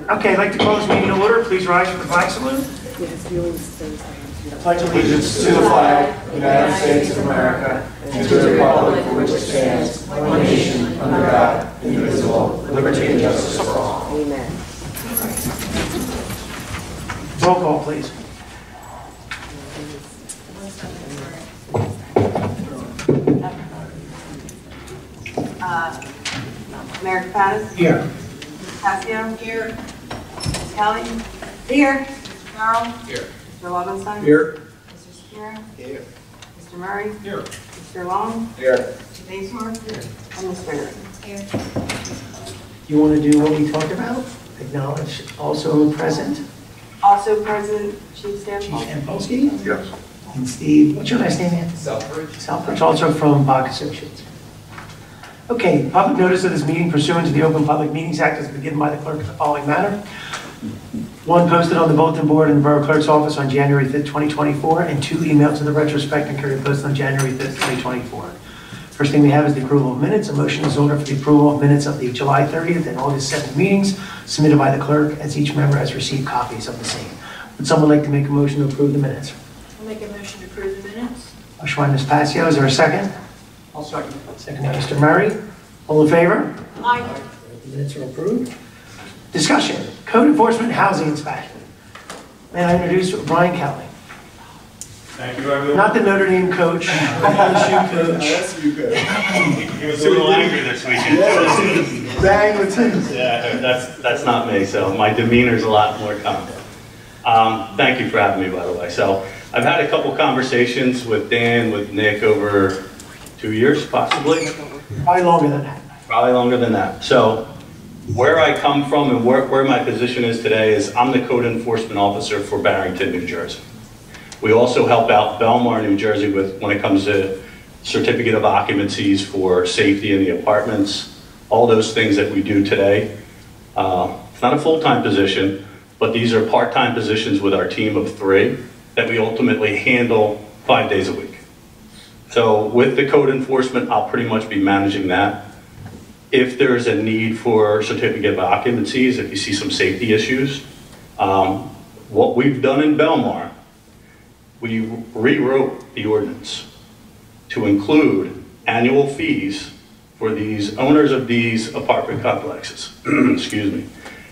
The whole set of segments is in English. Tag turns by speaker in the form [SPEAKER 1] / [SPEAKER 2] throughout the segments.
[SPEAKER 1] Okay, I'd like to call this meeting to order. Please rise for the flag salute.
[SPEAKER 2] Pledge allegiance to the flag of the United States of America and to the republic for which it stands, one nation, under God, indivisible, with liberty and justice for all.
[SPEAKER 3] Amen.
[SPEAKER 1] Roll call, please.
[SPEAKER 4] Mayor Kapadas?
[SPEAKER 1] Here.
[SPEAKER 4] Passio? Here. Ms. Kelly? Here. Mr. Carroll? Here. Mr. Lobenstein?
[SPEAKER 2] Here.
[SPEAKER 4] Mr. Shapiro?
[SPEAKER 2] Here.
[SPEAKER 4] Mr. Murray?
[SPEAKER 2] Here.
[SPEAKER 4] Mr. Long?
[SPEAKER 2] Here.
[SPEAKER 4] Mr. Bazemore? Here. And Ms. Barrett? Here.
[SPEAKER 1] You want to do what we talked about? Acknowledge also present.
[SPEAKER 4] Also present, Chief
[SPEAKER 1] Chief
[SPEAKER 4] Stampole?
[SPEAKER 1] Stampolsky.
[SPEAKER 2] Yes.
[SPEAKER 1] And Steve, what's your last name, man?
[SPEAKER 2] Selfridge.
[SPEAKER 1] Selfridge, also from Bach Associates. Okay, public notice of this meeting pursuant to the Open Public Meetings Act has been given by the clerk in the following manner. One, posted on the bulletin board in the Borough Clerk's office on January 5th, 2024, and two, emailed to the retrospect and carried posted on January 5th, 2024. First thing we have is the approval of minutes. A motion is ordered for the approval of minutes of the July 30th and August 7th meetings submitted by the clerk, as each member has received copies of the same. Would someone like to make a motion to approve the minutes?
[SPEAKER 4] I'll make a motion to approve the minutes.
[SPEAKER 1] Motion by Ms. Passio, is there a second?
[SPEAKER 2] I'll second.
[SPEAKER 1] Second by Mr. Murray. All in favor?
[SPEAKER 4] Aye.
[SPEAKER 1] The minutes are approved. Discussion, code enforcement housing inspection. May I introduce Brian Kelly?
[SPEAKER 5] Thank you, everyone.
[SPEAKER 1] Not the Notre Dame coach, the LSU coach.
[SPEAKER 2] Yes, you could.
[SPEAKER 5] He was a little angry this weekend.
[SPEAKER 1] Bang with things.
[SPEAKER 5] Yeah, that's not me, so my demeanor's a lot more calm. Thank you for having me, by the way. So I've had a couple conversations with Dan, with Nick over 2 years, possibly.
[SPEAKER 1] Probably longer than that.
[SPEAKER 5] Probably longer than that. So where I come from and where my position is today is I'm the code enforcement officer for Barrington, New Jersey. We also help out Belmar, New Jersey when it comes to certificate of occupancies for safety in the apartments, all those things that we do today. It's not a full-time position, but these are part-time positions with our team of 3 that we ultimately handle 5 days a week. So with the code enforcement, I'll pretty much be managing that. If there's a need for certificate of occupancies, if you see some safety issues, what we've done in Belmar, we rewrote the ordinance to include annual fees for these owners of these apartment complexes, excuse me.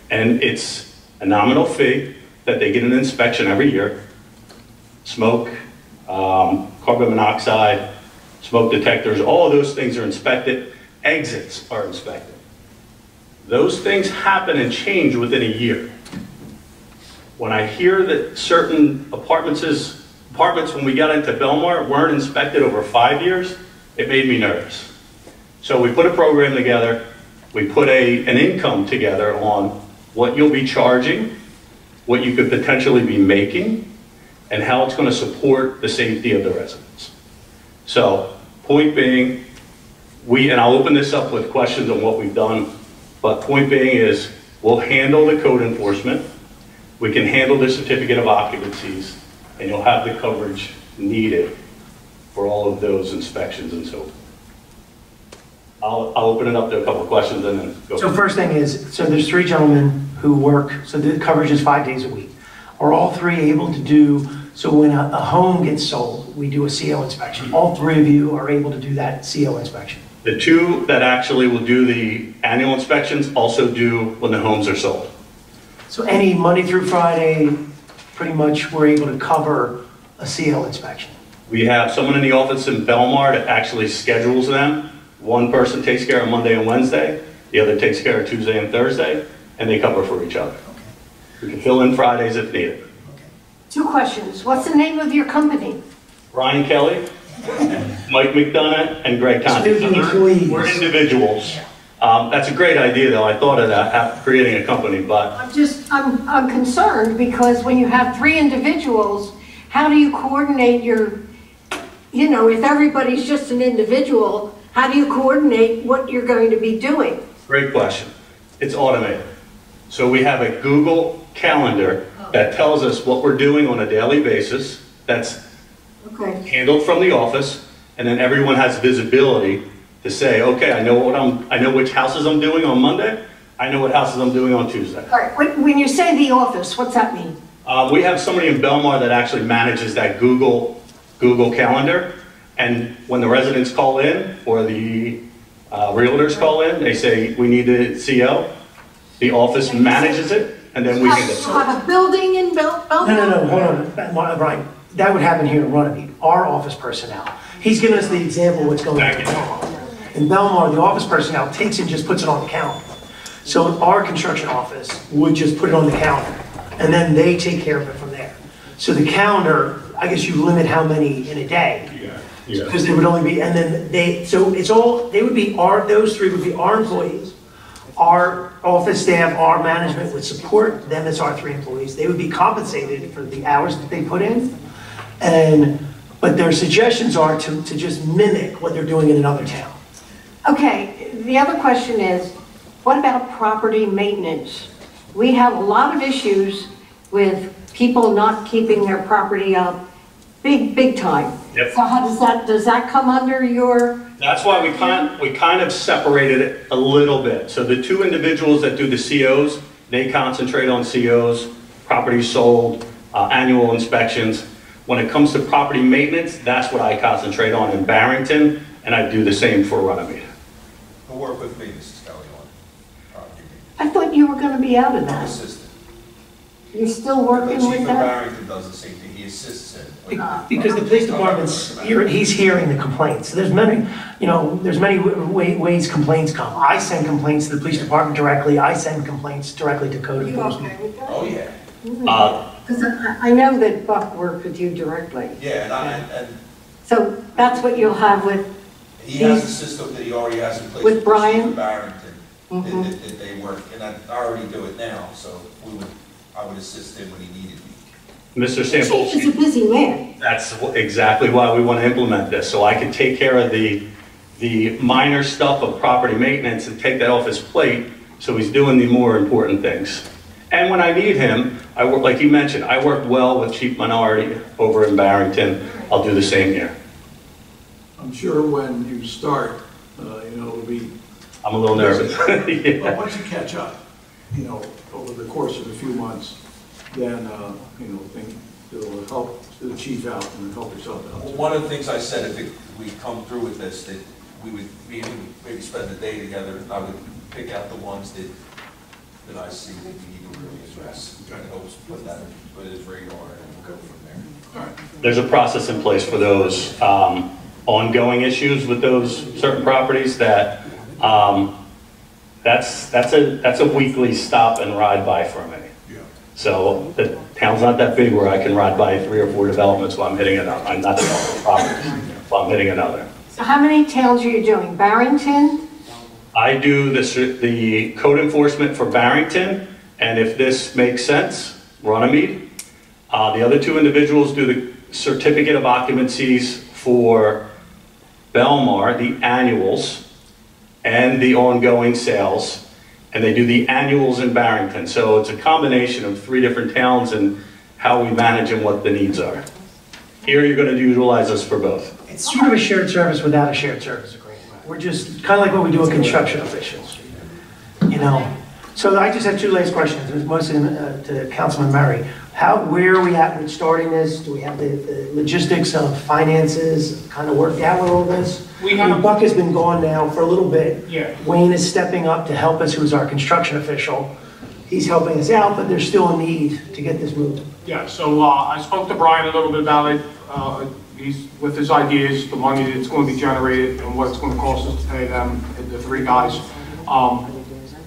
[SPEAKER 5] And it's a nominal fee that they get an inspection every year. Smoke, carbon monoxide, smoke detectors, all of those things are inspected. Exits are inspected. Those things happen and change within a year. When I hear that certain apartments when we got into Belmar weren't inspected over 5 years, it made me nervous. So we put a program together, we put an income together on what you'll be charging, what you could potentially be making, and how it's going to support the safety of the residents. So, point being, and I'll open this up with questions on what we've done, but point being is, we'll handle the code enforcement, we can handle the certificate of occupancies, and you'll have the coverage needed for all of those inspections and so forth. I'll open it up to a couple of questions and then go.
[SPEAKER 1] So first thing is, so there's 3 gentlemen who work, so the coverage is 5 days a week. Are all 3 able to do, so when a home gets sold, we do a CO inspection. All 3 of you are able to do that CO inspection.
[SPEAKER 5] The 2 that actually will do the annual inspections also do when the homes are sold.
[SPEAKER 1] So any Monday through Friday, pretty much we're able to cover a CO inspection.
[SPEAKER 5] We have someone in the office in Belmar that actually schedules them. One person takes care of Monday and Wednesday, the other takes care of Tuesday and Thursday, and they cover for each other.
[SPEAKER 1] Okay.
[SPEAKER 5] We can fill in Fridays if needed.
[SPEAKER 1] Okay.
[SPEAKER 3] 2 questions. What's the name of your company?
[SPEAKER 5] Brian Kelly, Mike McDonough, and Greg Conti. We're individuals. That's a great idea, though. I thought of that after creating a company, but
[SPEAKER 3] I'm concerned because when you have 3 individuals, how do you coordinate your, if everybody's just an individual, how do you coordinate what you're going to be doing?
[SPEAKER 5] Great question. It's automated. So we have a Google Calendar that tells us what we're doing on a daily basis. That's handled from the office, and then everyone has visibility to say, okay, I know which houses I'm doing on Monday, I know what houses I'm doing on Tuesday.
[SPEAKER 3] All right, when you say the office, what's that mean?
[SPEAKER 5] We have somebody in Belmar that actually manages that Google Calendar. And when the residents call in or the realtors call in, they say, we need a CO. The office manages it, and then we can...
[SPEAKER 3] You have a building in Belmar?
[SPEAKER 1] No, hold on, Brian. That would happen here in Runnemede, our office personnel. He's giving us the example of what's going on in Belmar. In Belmar, the office personnel takes and just puts it on the calendar. So our construction office would just put it on the calendar, and then they take care of it from there. So the calendar, I guess you limit how many in a day.
[SPEAKER 5] Yeah.
[SPEAKER 1] Because there would only be, and then so it's all, they would be those three would be our employees, our office staff, our management would support them as our 3 employees. They would be compensated for the hours that they put in. But their suggestions are to just mimic what they're doing in another town.
[SPEAKER 3] Okay, the other question is, what about property maintenance? We have a lot of issues with people not keeping their property up big time.
[SPEAKER 5] Yep.
[SPEAKER 3] So how does that come under your?
[SPEAKER 5] That's why we kind of separated it a little bit. So the 2 individuals that do the COs, they concentrate on COs, properties sold, annual inspections. When it comes to property maintenance, that's what I concentrate on in Barrington, and I do the same for Runnemede.
[SPEAKER 2] I'll work with me, Mrs. Kelly, on property maintenance.
[SPEAKER 3] I thought you were going to be out of
[SPEAKER 2] I'm
[SPEAKER 3] that.
[SPEAKER 2] assistant.
[SPEAKER 3] You're still
[SPEAKER 2] The
[SPEAKER 3] working
[SPEAKER 2] chief
[SPEAKER 3] with
[SPEAKER 2] of
[SPEAKER 3] that?
[SPEAKER 2] Barrington does the same thing, he assists him.
[SPEAKER 1] Because the police department's, he's hearing the complaints. There's many ways complaints come. I send complaints to the police department directly. I send complaints directly to code
[SPEAKER 3] You
[SPEAKER 1] enforcement.
[SPEAKER 3] okay with that?
[SPEAKER 2] Oh, yeah.
[SPEAKER 3] Because I know that Buck worked with you directly.
[SPEAKER 2] Yeah, and
[SPEAKER 3] So that's what you'll have with,
[SPEAKER 2] he has a system that he already has in place.
[SPEAKER 3] With Brian?
[SPEAKER 2] Chief of Barrington, that they work, and I already do it now, so I would assist him when he needed me.
[SPEAKER 5] Mr.
[SPEAKER 3] the chief is a
[SPEAKER 5] Samples,
[SPEAKER 3] busy man.
[SPEAKER 5] that's exactly why we want to implement this, so I can take care of the minor stuff of property maintenance and take that off his plate, so he's doing the more important things. And when I need him, I work, like you mentioned, I work well with Chief Minority over in Barrington. I'll do the same here.
[SPEAKER 6] I'm sure when you start, it'll be,
[SPEAKER 5] I'm a little nervous.
[SPEAKER 6] but
[SPEAKER 5] Yeah.
[SPEAKER 6] once you catch up, over the course of a few months, then, think it'll help the chief out and help yourself out.
[SPEAKER 2] Well, one of the things I said, if we come through with this, that we would maybe spend the day together, and I would pick out the ones that I see that we need to really address, trying to help put that on his radar, and we'll go from there.
[SPEAKER 6] All right.
[SPEAKER 5] There's a process in place for those ongoing issues with those certain properties that that's a weekly stop and ride by for me.
[SPEAKER 6] Yeah.
[SPEAKER 5] So the town's not that big where I can ride by 3 or 4 developments while I'm hitting another. I'm not developing properties while I'm hitting another.
[SPEAKER 3] So how many towns are you doing? Barrington?
[SPEAKER 5] I do the code enforcement for Barrington, and if this makes sense, Runnemede. The other 2 individuals do the certificate of occupancies for Belmar, the annuals, and the ongoing sales, and they do the annuals in Barrington. So it's a combination of 3 different towns and how we manage and what the needs are. Here you're going to utilize us for both.
[SPEAKER 1] It's sort of a shared service without a shared service agreement. We're just kind of like what we do with construction officials, So I just have 2 last questions, mostly to Councilman Murray. Where are we at with starting this? Do we have the logistics of finances kind of worked out with all this? Buck has been gone now for a little bit.
[SPEAKER 7] Yeah.
[SPEAKER 1] Wayne is stepping up to help us, who's our construction official. He's helping us out, but there's still a need to get this moving.
[SPEAKER 7] Yeah, so I spoke to Brian a little bit about it. He's with his ideas, the money that's going to be generated and what it's going to cost us to pay them, the 3 guys.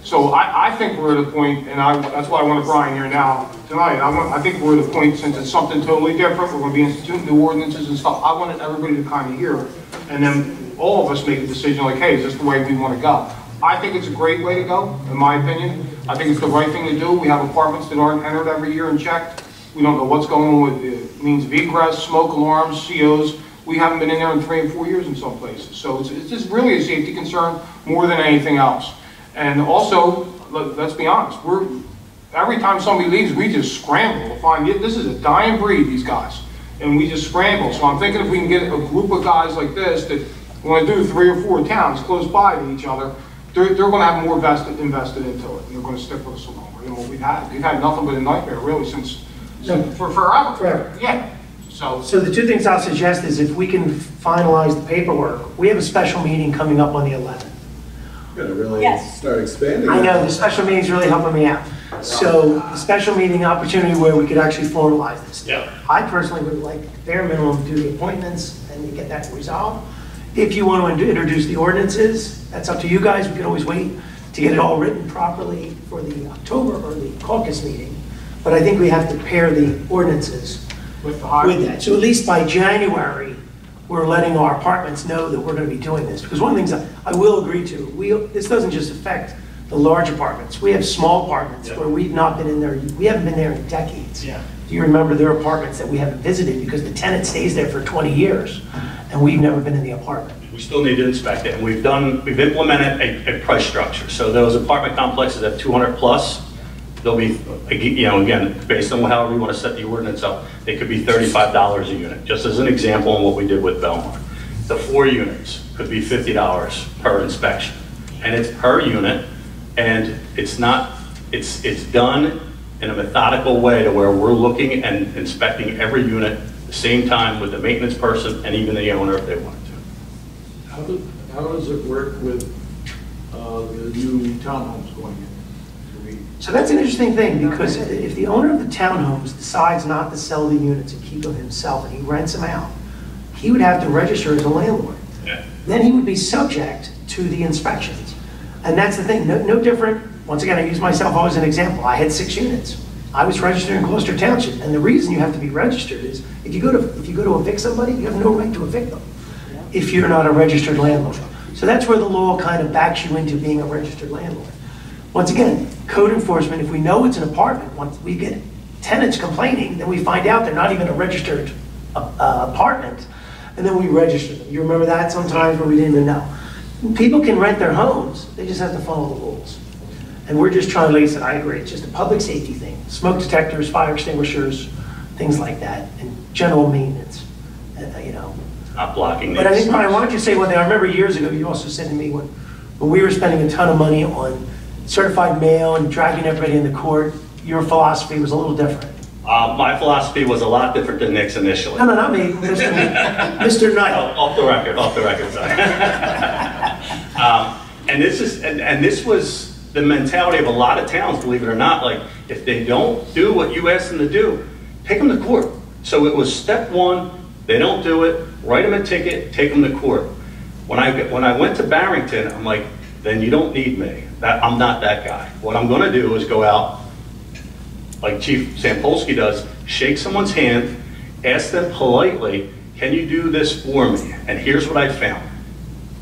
[SPEAKER 7] So I think we're at a point, and that's why I wanted Brian here now tonight. I think we're at a point, since it's something totally different, we're going to be instituting new ordinances and stuff. I wanted everybody to kind of hear it, and then all of us make a decision like, hey, is this the way we want to go? I think it's a great way to go, in my opinion. I think it's the right thing to do. We have apartments that aren't entered every year and checked. We don't know what's going on with the means of egress, smoke alarms, COs. We haven't been in there in 3 and 4 years in some places. So it's just really a safety concern more than anything else. And also, let's be honest, every time somebody leaves, we just scramble to find, this is a dying breed, these guys. And we just scramble. So I'm thinking if we can get a group of guys like this that want to do 3 or 4 towns close by to each other, they're gonna have more invested into it, and they're gonna stick with us longer. You know, we've had nothing but a nightmare really since for forever.
[SPEAKER 1] Forever.
[SPEAKER 7] Yeah, so.
[SPEAKER 1] So the two things I'll suggest is if we can finalize the paperwork, we have a special meeting coming up on the 11th.
[SPEAKER 8] Gonna really
[SPEAKER 3] Yes.
[SPEAKER 8] start expanding.
[SPEAKER 1] I know,
[SPEAKER 8] that.
[SPEAKER 1] the special meeting's really helping me out. So, the special meeting opportunity where we could actually formalize this.
[SPEAKER 5] Yeah.
[SPEAKER 1] I personally would like, bare minimum, do the appointments and to get that resolved. If you want to introduce the ordinances, that's up to you guys. We could always wait to get it all written properly for the October or the caucus meeting. But I think we have to pair the ordinances
[SPEAKER 7] With the higher.
[SPEAKER 1] with that. So at least by January, we're letting our apartments know that we're going to be doing this. Because one of the things I will agree to, this doesn't just affect the large apartments. We have small apartments where we've not been in there, we haven't been there in decades.
[SPEAKER 5] Yeah.
[SPEAKER 1] Do you remember there are apartments that we haven't visited because the tenant stays there for 20 years and we've never been in the apartment?
[SPEAKER 5] We still need to inspect it, and we've implemented a price structure. So those apartment complexes at 200 plus, they'll be, you know, again, based on however you want to set the ordinance up, it could be $35 a unit, just as an example on what we did with Belmar. The 4 units could be $50 per inspection, and it's per unit, and it's not, it's done in a methodical way to where we're looking and inspecting every unit at the same time with the maintenance person and even the owner if they wanted to.
[SPEAKER 6] How does it work with the new townhomes going in?
[SPEAKER 1] So that's an interesting thing, because if the owner of the townhomes decides not to sell the units and keep them himself and he rents them out, he would have to register as a landlord.
[SPEAKER 5] Yeah.
[SPEAKER 1] Then he would be subject to the inspections. And that's the thing, no different. Once again, I use myself always as an example. I had 6 units. I was registered in Gloucester Township, and the reason you have to be registered is if you go to evict somebody, you have no right to evict them if you're not a registered landlord. So that's where the law kind of backs you into being a registered landlord. Once again, code enforcement, if we know it's an apartment, once we get tenants complaining, then we find out they're not even a registered apartment, and then we register them. You remember that sometimes where we didn't even know. People can rent their homes, they just have to follow the rules. And we're just trying, like I said, I agree, it's just a public safety thing. Smoke detectors, fire extinguishers, things like that, and general maintenance, you know.
[SPEAKER 5] Not blocking
[SPEAKER 1] But I think,
[SPEAKER 5] these.
[SPEAKER 1] Brian, why don't you say one thing? I remember years ago, you also said to me when we were spending a ton of money on certified mail and dragging everybody into court, your philosophy was a little different.
[SPEAKER 5] My philosophy was a lot different than Nick's initially.
[SPEAKER 1] No, not me, Mr. Knight.
[SPEAKER 5] Off the record, sorry. And this was the mentality of a lot of towns, believe it or not. Like, if they don't do what you ask them to do, take them to court. So it was step 1, they don't do it, write them a ticket, take them to court. When I went to Barrington, I'm like, then you don't need me. I'm not that guy. What I'm gonna do is go out, like Chief Sampolsky does, shake someone's hand, ask them politely, can you do this for me? And here's what I found.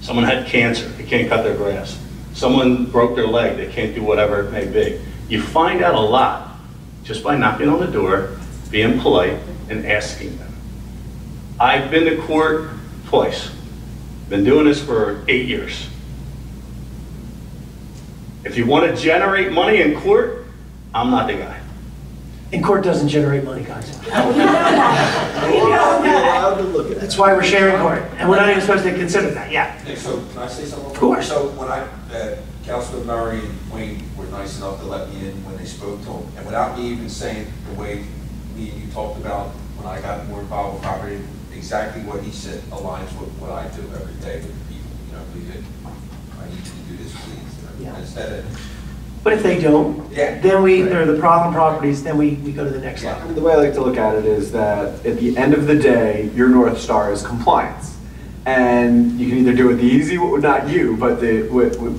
[SPEAKER 5] Someone had cancer, they can't cut their grass. Someone broke their leg, they can't do whatever it may be. You find out a lot just by knocking on the door, being polite, and asking them. I've been to court twice. Been doing this for 8 years. If you want to generate money in court, I'm not the guy.
[SPEAKER 1] And court doesn't generate money, guys.
[SPEAKER 8] You're allowed to look at it.
[SPEAKER 1] That's why we're sharing court, and we're not even supposed to consider that, yeah.
[SPEAKER 2] Nick, so can I say something?
[SPEAKER 1] Of course.
[SPEAKER 2] So when Councilman Murray and Wayne were nice enough to let me in when they spoke to him, and without me even saying the way me and you talked about when I got more involved with property, exactly what he said aligns with what I do every day with people. You know, we did, I need you to do this, please.
[SPEAKER 1] Yeah.
[SPEAKER 2] Instead of,
[SPEAKER 1] But if they don't,
[SPEAKER 2] Yeah.
[SPEAKER 1] then they're the problem properties, then we go to the next
[SPEAKER 2] Yeah.
[SPEAKER 1] level.
[SPEAKER 9] I mean, the way I like to look at it is that at the end of the day, your North Star is compliance. And you can either do it the easy way, not you, but the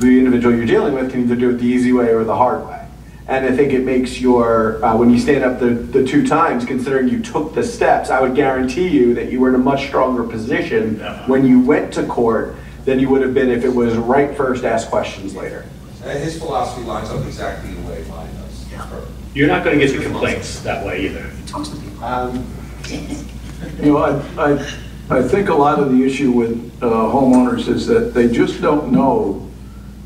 [SPEAKER 9] individual you're dealing with can either do it the easy way or the hard way. And I think it makes your, when you stand up the 2 times, considering you took the steps, I would guarantee you that you were in a much stronger position when you went to court than you would have been if it was right first, ask questions later.
[SPEAKER 2] and his philosophy lines up exactly the way mine does. It's perfect.
[SPEAKER 5] You're not going to get the complaints that way either.
[SPEAKER 1] Talks to people.
[SPEAKER 6] You know, I think a lot of the issue with homeowners is that they just don't know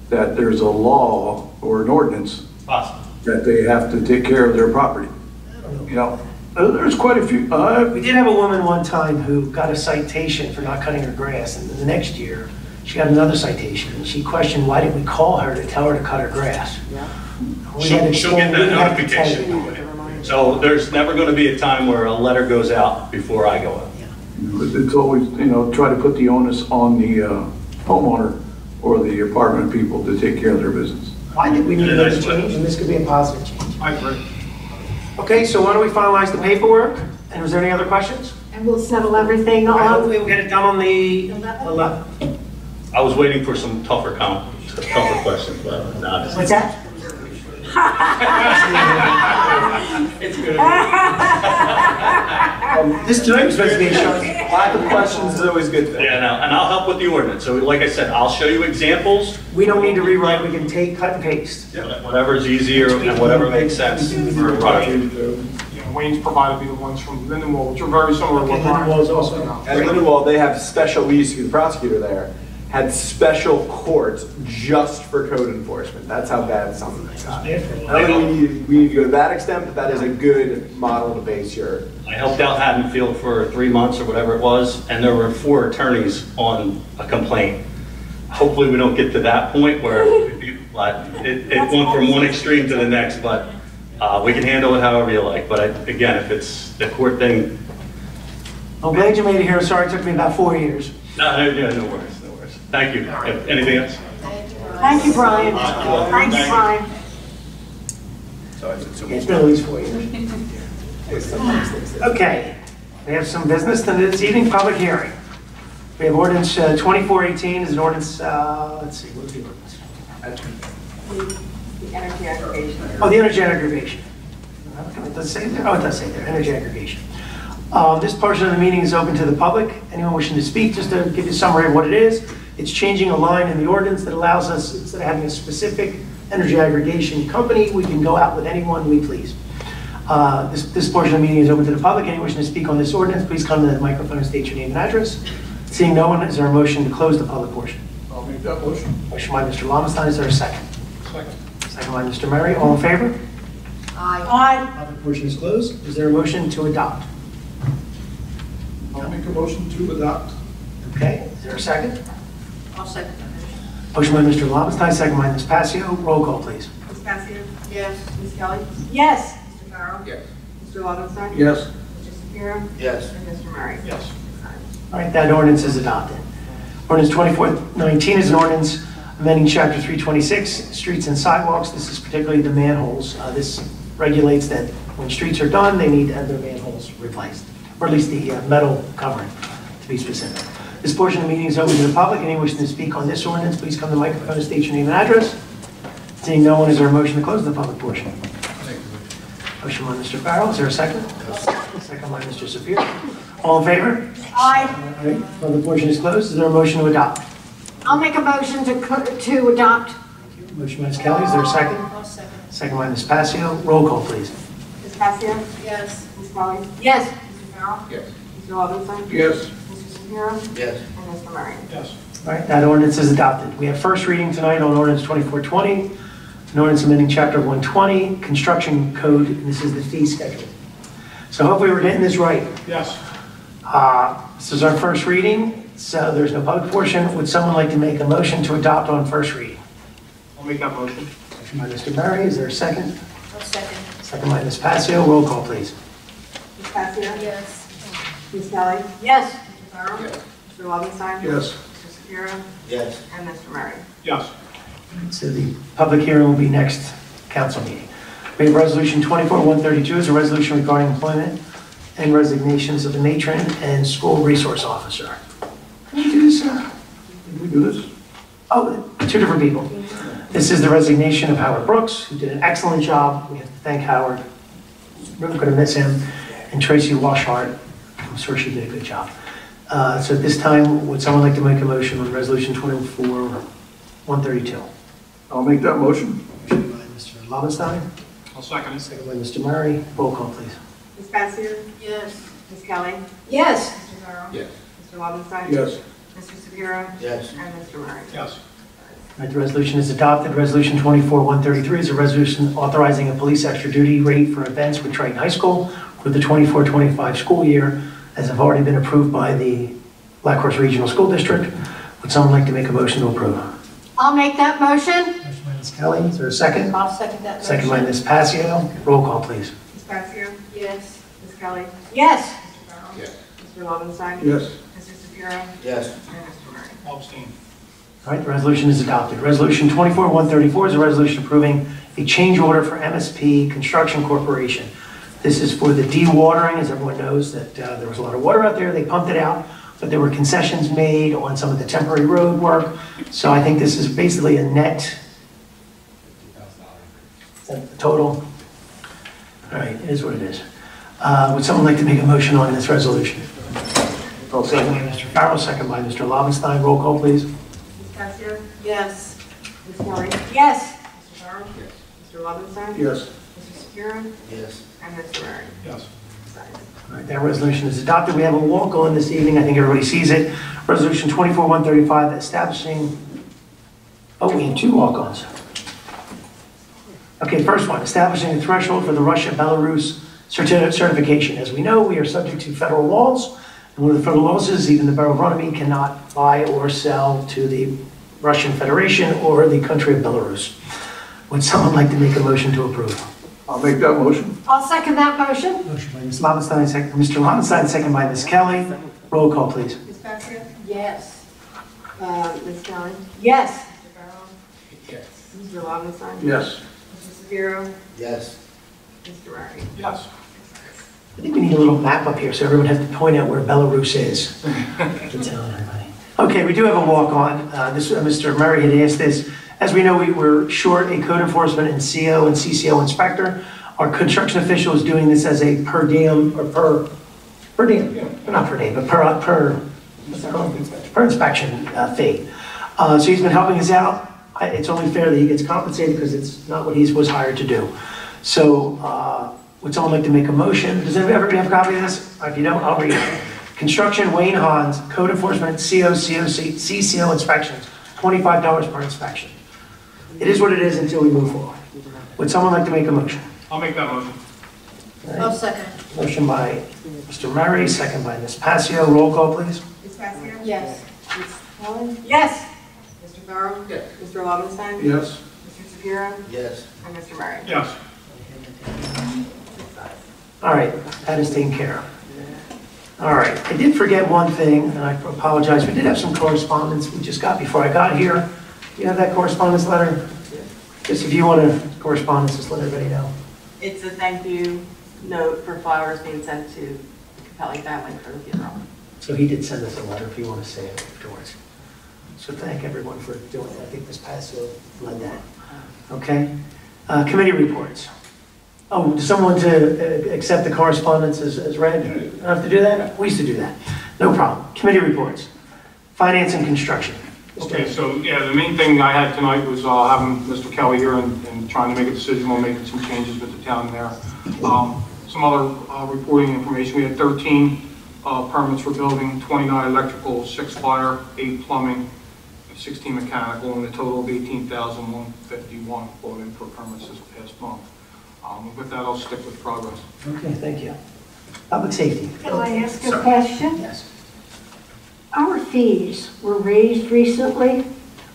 [SPEAKER 6] that there's a law or an ordinance
[SPEAKER 5] Possible.
[SPEAKER 6] that they have to take care of their property. You know, there's quite a few.
[SPEAKER 1] We did have a woman one time who got a citation for not cutting her grass, and the next year, she got another citation, and she questioned why didn't we call her to tell her to cut her grass? We had to
[SPEAKER 5] She'll
[SPEAKER 1] explain,
[SPEAKER 5] get
[SPEAKER 1] we
[SPEAKER 5] that
[SPEAKER 1] didn't have to tell
[SPEAKER 5] notification. So there's never going to be a time where a letter goes out before I go out.
[SPEAKER 6] It's always, try to put the onus on the homeowner or the apartment people to take care of their business.
[SPEAKER 1] Why did we need
[SPEAKER 5] In a
[SPEAKER 1] to make a
[SPEAKER 5] nice way.
[SPEAKER 1] change, and this could be a positive change?
[SPEAKER 7] I agree.
[SPEAKER 1] Okay, so why don't we finalize the paperwork? And was there any other questions?
[SPEAKER 3] And we'll settle everything
[SPEAKER 1] I hope
[SPEAKER 3] on.
[SPEAKER 1] we'll get it done on the 11th.
[SPEAKER 5] I was waiting for some tougher questions, but no,
[SPEAKER 1] What's that? This tonight was supposed to be a short.
[SPEAKER 9] Lack of questions is always a good thing.
[SPEAKER 5] yeah, no, and I'll help with the ordinance. So like I said, I'll show you examples,
[SPEAKER 1] We don't need to rewrite, we can take, cut and paste.
[SPEAKER 5] whatever's easier and whatever makes sense for Roger.
[SPEAKER 7] Wayne's provided me the ones from Lindenwood, which are very similar to what
[SPEAKER 1] Okay,
[SPEAKER 7] Brian.
[SPEAKER 1] Lindenwold's also-
[SPEAKER 9] And Lindenwold, they have special, we used to be the prosecutor there, had special courts just for code enforcement. That's how bad something like that. I don't think we need to go to that extent, but that is a good model to base your.
[SPEAKER 5] I helped out Haddonfield for 3 months or whatever it was, and there were 4 attorneys on a complaint. Hopefully, we don't get to that point where it went from one extreme to the next, but we can handle it however you like. But again, if it's the court thing,
[SPEAKER 1] I'm glad you made it here. Sorry, it took me about 4 years.
[SPEAKER 5] no worries, no worries. Thank you. Anything else?
[SPEAKER 3] Thank you, Brian. Thank you, Brian.
[SPEAKER 1] It's been at least 4 years. Okay, we have some business this evening, public hearing. We have ordinance 2418 is an ordinance, let's see, what's the ordinance?
[SPEAKER 4] The energy aggregation.
[SPEAKER 1] Oh, the energy aggregation. It does say there, oh, it does say there, energy aggregation. This portion of the meeting is open to the public. Anyone wishing to speak, just to give you a summary of what it is. It's changing a line in the ordinance that allows us, instead of having a specific energy aggregation company, we can go out with anyone we please. This portion of the meeting is open to the public. Anyone wishing to speak on this ordinance, please come to the microphone and state your name and address. Seeing no one, is there a motion to close the public portion?
[SPEAKER 6] I'll make that motion.
[SPEAKER 1] Motion by Mr. Lowenstein, is there a second?
[SPEAKER 6] Second.
[SPEAKER 1] Second by Mr. Murray, all in favor?
[SPEAKER 3] Aye.
[SPEAKER 1] Public portion is closed. Is there a motion to adopt?
[SPEAKER 6] I'll make a motion to adopt.
[SPEAKER 1] Okay, is there a second?
[SPEAKER 4] I'll second that
[SPEAKER 1] Motion
[SPEAKER 4] motion.
[SPEAKER 1] by Mr. Lowenstein, second by Ms. Passio. Roll call, please.
[SPEAKER 4] Ms. Passio? Yes. Ms. Kelly?
[SPEAKER 3] Yes.
[SPEAKER 4] Mr. Farrell?
[SPEAKER 6] Yes.
[SPEAKER 4] Mr. Lobenstein?
[SPEAKER 6] Yes.
[SPEAKER 4] Mr. Shapiro?
[SPEAKER 6] Yes.
[SPEAKER 4] And Mr. Murray?
[SPEAKER 7] Yes.
[SPEAKER 1] All right, that ordinance is adopted. Ordinance 2419 is an ordinance amending Chapter 326, Streets and Sidewalks. This is particularly the manholes. This regulates that when streets are done, they need to have their manholes replaced, or at least the metal covering, to be specific. This portion of the meeting is open to the public. Anyone wishing to speak on this ordinance, please come to the microphone and state your name and address. Seeing no one, is there a motion to close the public portion? Motion by Mr. Farrell, is there a second? Second by Mr. Sapir. All in favor?
[SPEAKER 3] Aye.
[SPEAKER 1] All right, public portion is closed. Is there a motion to adopt?
[SPEAKER 3] I'll make a motion to adopt.
[SPEAKER 1] Motion by Ms. Kelly, is there a second? Second by Ms. Passio. Roll call, please.
[SPEAKER 4] Ms. Passio? Yes. Ms. Kelly?
[SPEAKER 3] Yes.
[SPEAKER 4] Mr. Farrell?
[SPEAKER 6] Yes.
[SPEAKER 4] Mr. Lobenstein?
[SPEAKER 6] Yes.
[SPEAKER 4] Mr. Shapiro?
[SPEAKER 6] Yes.
[SPEAKER 4] And Mr. Murray?
[SPEAKER 7] Yes.
[SPEAKER 1] All right, that ordinance is adopted. We have first reading tonight on ordinance 2420, an ordinance amending chapter 120, construction code, and this is the fee schedule. So hopefully we're getting this right.
[SPEAKER 7] Yes.
[SPEAKER 1] This is our first reading, so there's no public portion. Would someone like to make a motion to adopt on first reading?
[SPEAKER 7] I'll make that motion.
[SPEAKER 1] Motion by Mr. Murray, is there a second?
[SPEAKER 4] I'll second.
[SPEAKER 1] Second by Ms. Passio. Roll call, please.
[SPEAKER 4] Ms. Passio? Yes. Ms. Kelly?
[SPEAKER 3] Yes.
[SPEAKER 4] Mr. Farrell?
[SPEAKER 6] Yes.
[SPEAKER 4] Mr. Lobenstein?
[SPEAKER 6] Yes.
[SPEAKER 4] Mr. Shapiro?
[SPEAKER 6] Yes.
[SPEAKER 4] And Mr. Murray?
[SPEAKER 7] Yes.
[SPEAKER 1] So the public hearing will be next council meeting. We have resolution 24-132 is a resolution regarding employment and resignations of the matron and school resource officer. Can you do this?
[SPEAKER 6] Did we do this?
[SPEAKER 1] Oh, two different people. This is the resignation of Howard Brooks, who did an excellent job. We have to thank Howard. We're going to miss him. And Tracy Washart, I'm sure she did a good job. So at this time, would someone like to make a motion on resolution 24-132?
[SPEAKER 6] I'll make that motion.
[SPEAKER 1] Motion by Mr. Lobenstein,
[SPEAKER 7] I'll second it.
[SPEAKER 1] second by Mr. Murray. Roll call, please.
[SPEAKER 4] Ms. Passio? Yes. Ms. Kelly?
[SPEAKER 3] Yes.
[SPEAKER 4] Mr. Farrell?
[SPEAKER 6] Yes.
[SPEAKER 4] Mr. Lobenstein?
[SPEAKER 6] Yes.
[SPEAKER 4] Mr. Shapiro?
[SPEAKER 6] Yes.
[SPEAKER 4] And Mr. Murray?
[SPEAKER 7] Yes.
[SPEAKER 1] All right, the resolution is adopted. Resolution 24-133 is a resolution authorizing a police extra duty rate for events with Triton High School for the 24-25 school year, as have already been approved by the Black Horse Regional School District, Would someone like to make a motion to approve?
[SPEAKER 3] I'll make that motion.
[SPEAKER 1] Motion by Ms. Kelly, is there a second?
[SPEAKER 3] I'll second that motion.
[SPEAKER 1] Second by Ms. Passio. Roll call, please.
[SPEAKER 4] Ms. Passio? Yes. Ms. Kelly?
[SPEAKER 3] Yes.
[SPEAKER 4] Mr. Farrell? Yes. Mr. Lobenstein?
[SPEAKER 6] Yes.
[SPEAKER 4] Mr. Shapiro?
[SPEAKER 8] Yes.
[SPEAKER 4] And Mr. Murray?
[SPEAKER 7] I'll abstain.
[SPEAKER 1] All right, the resolution is adopted. Resolution 24-134 is a resolution approving a change order for MSP Construction Corporation. This is for the dewatering, as everyone knows that there was a lot of water out there. They pumped it out, but there were concessions made on some of the temporary road work. So I think this is basically a net. Is that the total? All right, it is what it is. Would someone like to make a motion on this resolution? Second by Mr. Farrell, second by Mr. Lobenstein. Roll call, please.
[SPEAKER 4] Ms. Passio?
[SPEAKER 3] Yes.
[SPEAKER 4] Ms. Kelly?
[SPEAKER 3] Yes.
[SPEAKER 4] Mr. Farrell? Yes. Mr. Lobenstein?
[SPEAKER 6] Yes.
[SPEAKER 4] Mr. Shapiro?
[SPEAKER 8] Yes.
[SPEAKER 4] And Mr. Murray?
[SPEAKER 7] Yes.
[SPEAKER 1] All right, that resolution is adopted. We have a walk-on this evening. I think everybody sees it. Resolution 24-135 establishing, we have two walk-ons. Okay, first one, establishing a threshold for the Russia-Belarus certification. As we know, we are subject to federal laws. And one of the federal laws is even the Borough of Runnemede cannot buy or sell to the Russian Federation or the country of Belarus. Would someone like to make a motion to approve?
[SPEAKER 6] I'll make that motion.
[SPEAKER 3] I'll second that motion.
[SPEAKER 1] Motion by Ms. Lobenstein, Mr. Lobenstein, second by Ms. Kelly. Roll call, please.
[SPEAKER 4] Ms. Passio?
[SPEAKER 3] Yes.
[SPEAKER 4] Ms. Kelly?
[SPEAKER 3] Yes.
[SPEAKER 4] Mr. Farrell?
[SPEAKER 8] Yes.
[SPEAKER 4] Mr. Lobenstein?
[SPEAKER 6] Yes.
[SPEAKER 4] Mr. Shapiro?
[SPEAKER 8] Yes.
[SPEAKER 4] Mr. Murray?
[SPEAKER 7] Yes.
[SPEAKER 1] I think we need a little map up here so everyone has to point out where Belarus is. To tell everybody. Okay, we do have a walk-on. Mr. Murray had asked this. As we know, we were short a code enforcement and CO and CCO inspector. Our construction official is doing this as a per diem, or per diem, not per diem, but per inspection fee. So he's been helping us out. It's only fair that he gets compensated because it's not what he was hired to do. So would someone like to make a motion? Does everybody have a copy of this? If you don't, I'll read it. Construction, Wayne Hans, code enforcement, CO, CCO inspections, $25 per inspection. It is what it is until we move forward. Would someone like to make a motion?
[SPEAKER 7] I'll make that motion.
[SPEAKER 3] I'll second.
[SPEAKER 1] Motion by Mr. Murray, second by Ms. Passio. Roll call, please.
[SPEAKER 4] Ms. Passio?
[SPEAKER 3] Yes.
[SPEAKER 4] Ms. Kelly?
[SPEAKER 3] Yes.
[SPEAKER 4] Mr. Farrell? Yes. Mr. Lobenstein?
[SPEAKER 6] Yes.
[SPEAKER 4] Mr. Shapiro?
[SPEAKER 8] Yes.
[SPEAKER 4] And Mr. Murray?
[SPEAKER 7] Yes.
[SPEAKER 1] All right, that is taken care of. All right, I did forget one thing, and I apologize. We did have some correspondence we just got before I got here. You have that correspondence letter? Just if you want to correspondence, just let everybody know.
[SPEAKER 4] It's a thank you note for flowers being sent to the Capelli family for the funeral.
[SPEAKER 1] So he did send us a letter if you want to say it afterwards. So thank everyone for doing it. I think Ms. Passio led that. Okay. Committee reports. Oh, does someone to accept the correspondence as read? You don't have to do that? We used to do that. No problem. Committee reports. Finance and construction.
[SPEAKER 7] Okay, so yeah, the main thing I had tonight was having Mr. Kelly here and trying to make a decision on making some changes with the town there. Some other reporting information. We had 13 permits for building, 29 electrical, 6 fire, 8 plumbing, 16 mechanical, and a total of 18,151 brought in for permits this past month. With that, I'll stick with progress.
[SPEAKER 1] Okay, thank you. Public safety.
[SPEAKER 3] Can I ask a question?
[SPEAKER 1] Yes.
[SPEAKER 3] Our fees were raised recently.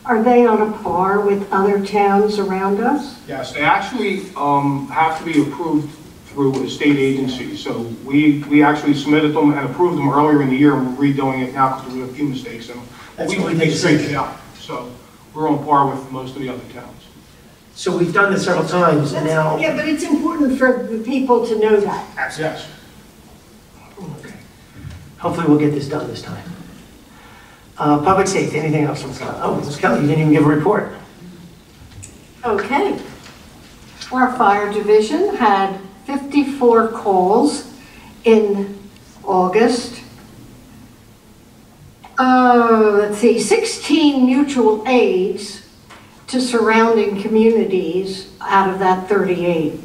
[SPEAKER 3] Are they on a par with other towns around us?
[SPEAKER 7] Yes, they actually have to be approved through a state agency. So we actually submitted them and approved them earlier in the year, and we're redoing it now because we have a few mistakes in them.
[SPEAKER 1] That's
[SPEAKER 7] We
[SPEAKER 1] what we
[SPEAKER 7] can
[SPEAKER 1] did.
[SPEAKER 7] straighten it out. So we're on par with most of the other towns.
[SPEAKER 1] So we've done this several times, and now.
[SPEAKER 3] Yeah, but it's important for the people to know that.
[SPEAKER 7] Yes.
[SPEAKER 1] Okay. Hopefully we'll get this done this time. Public safety, anything else? Ms. Kelly? Oh, Ms. Kelly, you didn't even give a report.
[SPEAKER 3] Okay. Our fire division had 54 calls in August. Let's see, 16 mutual aids to surrounding communities out of that 38,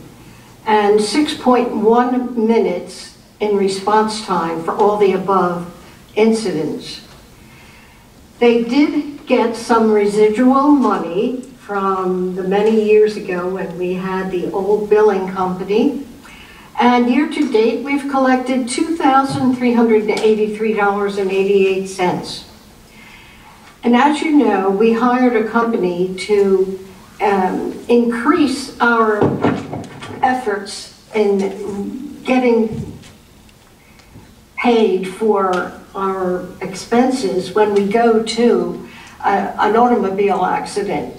[SPEAKER 3] and 6.1 minutes in response time for all the above incidents. They did get some residual money from the many years ago when we had the old billing company. And year to date, we've collected $2,383.88. And as you know, we hired a company to increase our efforts in getting paid for our expenses when we go to an automobile accident.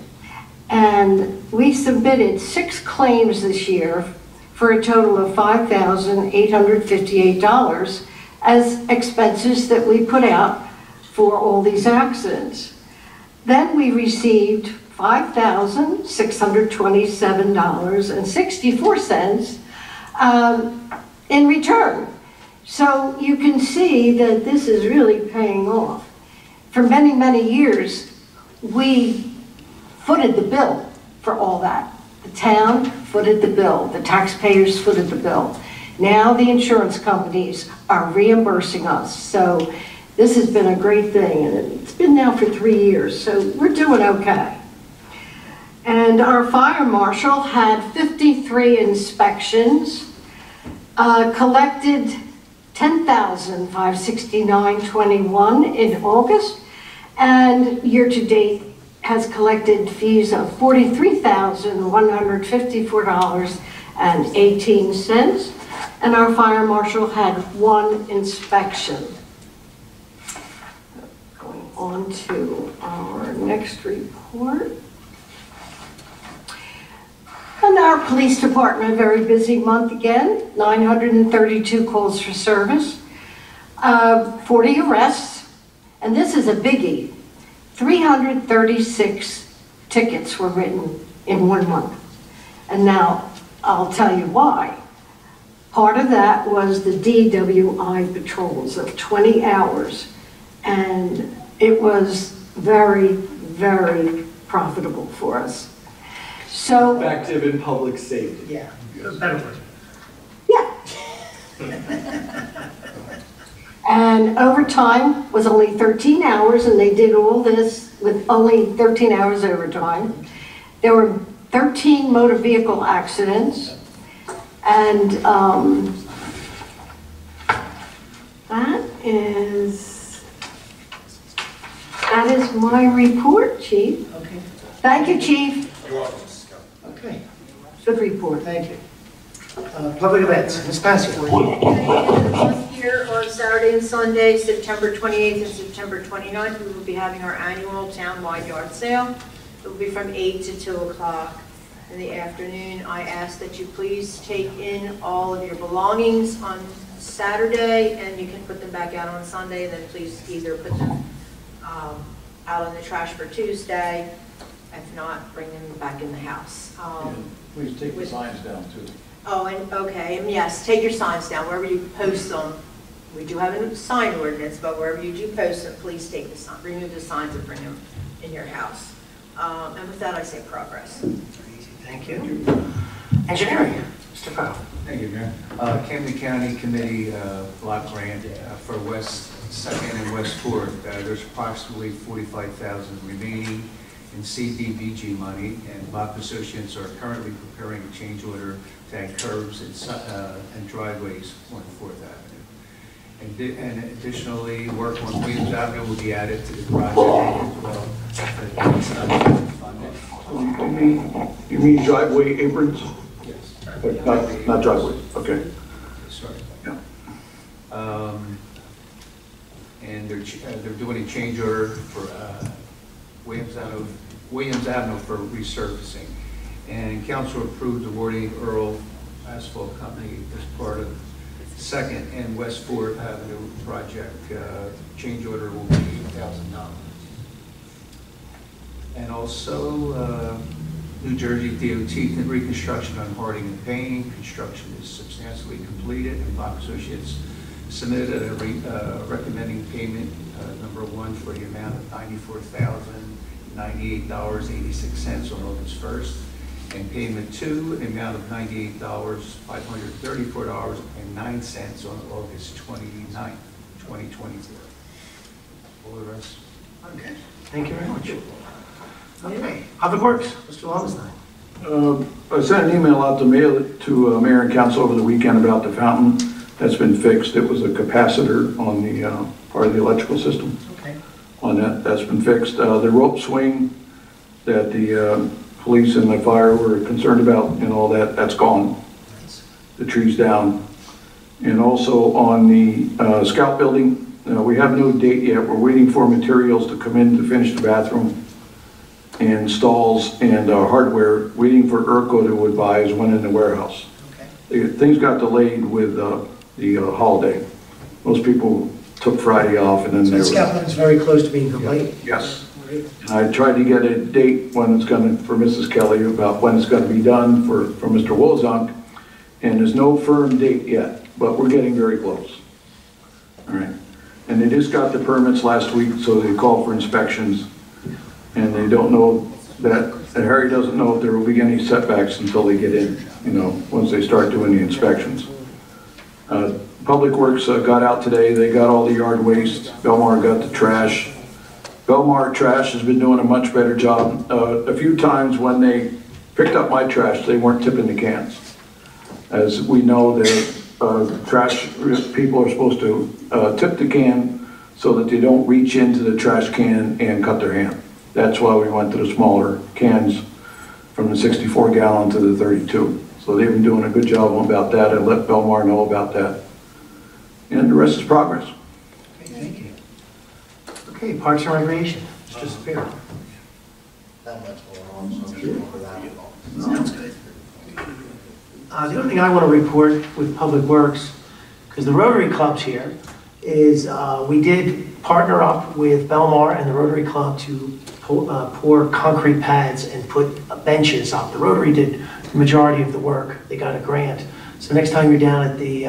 [SPEAKER 3] And we submitted 6 claims this year for a total of $5,858 as expenses that we put out for all these accidents. Then we received $5,627.64 in return. So you can see that this is really paying off. For many, many years, we footed the bill for all that. The town footed the bill, the taxpayers footed the bill. Now the insurance companies are reimbursing us. So this has been a great thing, and it's been now for 3 years, so we're doing okay. And our fire marshal had 53 inspections, collected $10,569.21 in August, and year-to-date has collected fees of $43,154.18, and our fire marshal had 1 inspection. Going on to our next report. And our police department, a very busy month again, 932 calls for service, 40 arrests, and this is a biggie. 336 tickets were written in 1 month. And now, I'll tell you why. Part of that was the DWI patrols of 20 hours, and it was very, very profitable for us. So,
[SPEAKER 9] Effective in public safety.
[SPEAKER 1] Yeah, better word.
[SPEAKER 3] yeah. And overtime was only 13 hours, and they did all this with only 13 hours overtime. There were 13 motor vehicle accidents, and that is my report, Chief.
[SPEAKER 1] Okay.
[SPEAKER 3] Thank you, Chief.
[SPEAKER 2] You're welcome, Mrs. Kelly.
[SPEAKER 1] Okay,
[SPEAKER 3] Good report.
[SPEAKER 1] thank you. Public events, Ms. Passio.
[SPEAKER 4] Here on Saturday and Sunday, September 28th and September 29th, we will be having our annual town-wide yard sale. It will be from 8 to 2 o'clock in the afternoon. I ask that you please take in all of your belongings on Saturday, and you can put them back out on Sunday, and then please either put them out in the trash for Tuesday. If not, bring them back in the house.
[SPEAKER 6] Please take the signs down too.
[SPEAKER 4] Oh, and okay, and yes, take your signs down wherever you post them. We do have a sign ordinance, but wherever you do post them, please take the sign, remove the signs and bring them in your house. And with that, I say progress.
[SPEAKER 1] Thank you. Engineering, Mr. Farrell.
[SPEAKER 10] Thank you, Mayor. Camden County Committee block grant for West 2nd and West 4th. There's approximately $45,000 remaining in CDBG money, and Block Associates are currently preparing a change order to add curbs and driveways on 4th Avenue. And additionally, work on Williams Avenue will be added to the project as well. It's not funded.
[SPEAKER 6] You mean driveway aprons?
[SPEAKER 10] Yes.
[SPEAKER 6] Not driveways, okay.
[SPEAKER 10] Sorry.
[SPEAKER 6] Yeah.
[SPEAKER 10] And they're doing a change order for Williams Avenue for resurfacing. And council approved awarding Earl Asphalt Company as part of 2nd and West 4th Avenue project. Change order will be $8,000. And also, New Jersey DOT reconstruction on Harding and Payne. Construction is substantially completed, and Block Associates submitted a recommending payment number 1 for the amount of $94,098.86 on August 1st, and payment 2, the amount of $98,534.09 on August 29th, 2024. All the rest.
[SPEAKER 1] Okay, thank you very much. Okay, Public Works, Mr. Lovenstein.
[SPEAKER 6] I sent an email out to Mayor and Council over the weekend about the fountain that's been fixed. It was a capacitor on the part of the electrical system.
[SPEAKER 1] Okay.
[SPEAKER 6] on that. That's been fixed. The rope swing that the police and the fire were concerned about and all that, that's gone. The tree's down. And also on the Scout building, we have no date yet. We're waiting for materials to come in to finish the bathroom and stalls and hardware, waiting for ERCO to advise when in the warehouse. Things got delayed with the holiday. Most people took Friday off and then
[SPEAKER 1] So
[SPEAKER 6] they
[SPEAKER 1] the
[SPEAKER 6] were...
[SPEAKER 1] Scout building's very close to being complete.
[SPEAKER 6] Yes. And I tried to get a date when it's going to, for Mrs. Kelly, about when it's going to be done for Mr. Wozunk, and there's no firm date yet, but we're getting very close. All right. And they just got the permits last week, so they call for inspections, and they don't know that, and Harry doesn't know if there will be any setbacks until they get in, you know, once they start doing the inspections. Public Works got out today. They got all the yard waste. Belmar got the trash. Belmar Trash has been doing a much better job. A few times when they picked up my trash, they weren't tipping the cans. As we know, the trash people are supposed to tip the can so that they don't reach into the trash can and cut their hand. That's why we went to the smaller cans from the 64 gallon to the 32. So they've been doing a good job about that. I let Belmar know about that. And the rest is progress.
[SPEAKER 1] Okay, thank you. Okay, Parks and Recreation, it's disappeared.
[SPEAKER 8] That much going on, so I'm sure for that.
[SPEAKER 1] Sounds good. The only thing I want to report with Public Works, because the Rotary Club's here, is we did partner up with Belmar and the Rotary Club to pour concrete pads and put benches up. The Rotary did the majority of the work. They got a grant. So next time you're down at the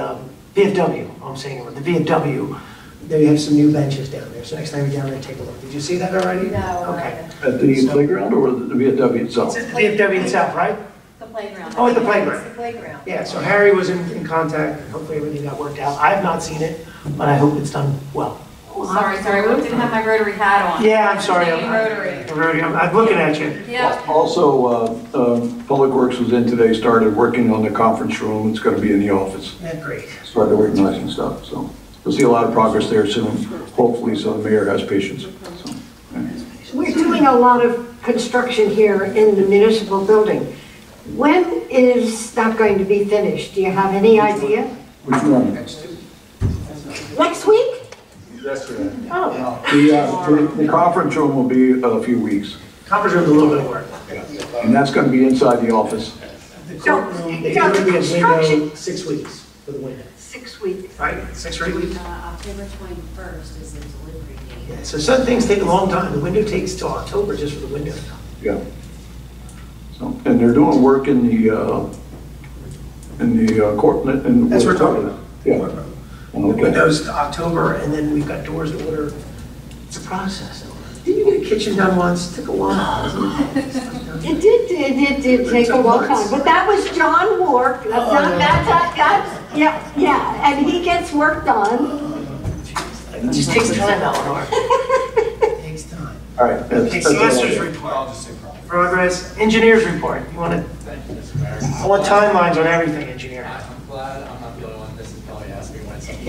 [SPEAKER 1] VFW, I'm saying the VFW, they have some new benches down there. So next time you're down there, take a look. Did you see that already?
[SPEAKER 4] No.
[SPEAKER 1] Okay.
[SPEAKER 6] At the playground or the VFW itself?
[SPEAKER 1] It's at the VFW itself, right?
[SPEAKER 4] The playground.
[SPEAKER 1] Oh, at the playground.
[SPEAKER 4] It's the playground.
[SPEAKER 1] Yeah, so Harry was in contact, and hopefully everything got worked out. I have not seen it, but I hope it's done well.
[SPEAKER 11] Sorry, I didn't have my Rotary hat on.
[SPEAKER 1] Yeah, I'm sorry.
[SPEAKER 11] Rotary.
[SPEAKER 1] I'm looking at you.
[SPEAKER 11] Yeah.
[SPEAKER 6] Also, Public Works was in today, started working on the conference room. It's going to be in the office.
[SPEAKER 1] Yeah, great.
[SPEAKER 6] Started organizing stuff, so we'll see a lot of progress there soon, hopefully, so the mayor has patience. So, yeah.
[SPEAKER 3] We're doing a lot of construction here in the municipal building. When is that going to be finished? Do you have any idea?
[SPEAKER 6] Which one?
[SPEAKER 3] Next week?
[SPEAKER 9] Yesterday.
[SPEAKER 3] Oh,
[SPEAKER 6] The conference room will be a few weeks,
[SPEAKER 1] Conference room's a little bit of work.
[SPEAKER 6] and that's going to be inside the office.
[SPEAKER 1] The
[SPEAKER 3] So,
[SPEAKER 1] courtroom, they
[SPEAKER 3] so
[SPEAKER 1] give me a
[SPEAKER 3] construction-
[SPEAKER 1] window, 6 weeks for the window.
[SPEAKER 3] 6 weeks.
[SPEAKER 1] Right, 6 or 8 weeks?
[SPEAKER 11] October 21st is the delivery date.
[SPEAKER 1] Yeah, so some things take a long time. The window takes till October just for the window.
[SPEAKER 6] Yeah. So, and they're doing work in the court.
[SPEAKER 1] That's what we're talking about.
[SPEAKER 6] Yeah.
[SPEAKER 1] The
[SPEAKER 6] Okay.
[SPEAKER 1] windows to October, and then we've got doors to order. It's a process. Didn't you get a kitchen done once? It took a while.
[SPEAKER 3] It did take a long time, but that was John Wark. That's not, yeah, and he gets work done.
[SPEAKER 1] It just takes time, Eleanor. It takes time.
[SPEAKER 6] All right.
[SPEAKER 1] Okay, solicitor's report. Progress, engineer's report. You want to, I want timelines on everything, engineer.
[SPEAKER 12] I'm glad I'm not the only one. This is probably asking when something.